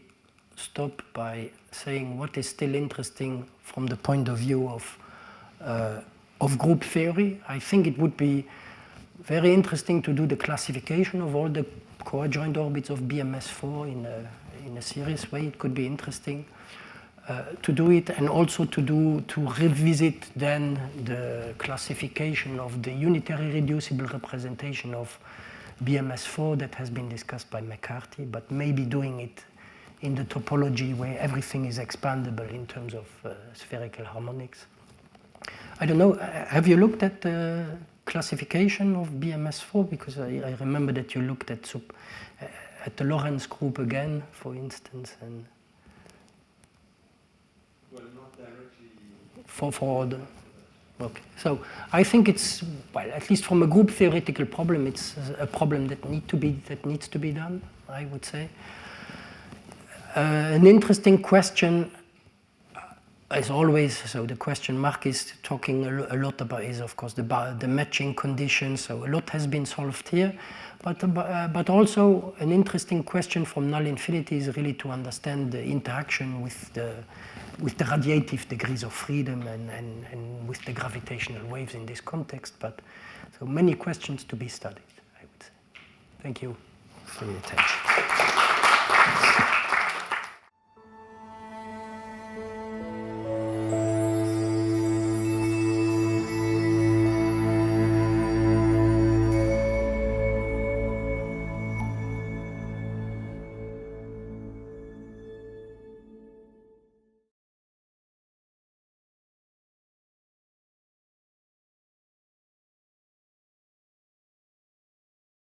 stop by saying what is still interesting from the point of view of group theory. I think it would be very interesting to do the classification of all the coadjoint orbits of BMS4 in a serious way. It could be interesting to do it, and also to revisit then the classification of the unitary reducible representation of BMS4 that has been discussed by McCarthy, but maybe doing it in the topology where everything is expandable in terms of spherical harmonics. I don't know, have you looked at the classification of BMS4? Because I remember that you looked at the Lorentz group again, for instance, and well, not directly. For the, okay. So I think it's, well, at least from a group theoretical problem, it's a problem that needs to be done, I would say. An interesting question, as always, so the question Marc is talking a lot about is, of course, the matching conditions. So a lot has been solved here, but also an interesting question from null infinity is really to understand the interaction with the radiative degrees of freedom and with the gravitational waves in this context. But so many questions to be studied, I would say. Thank you for your attention.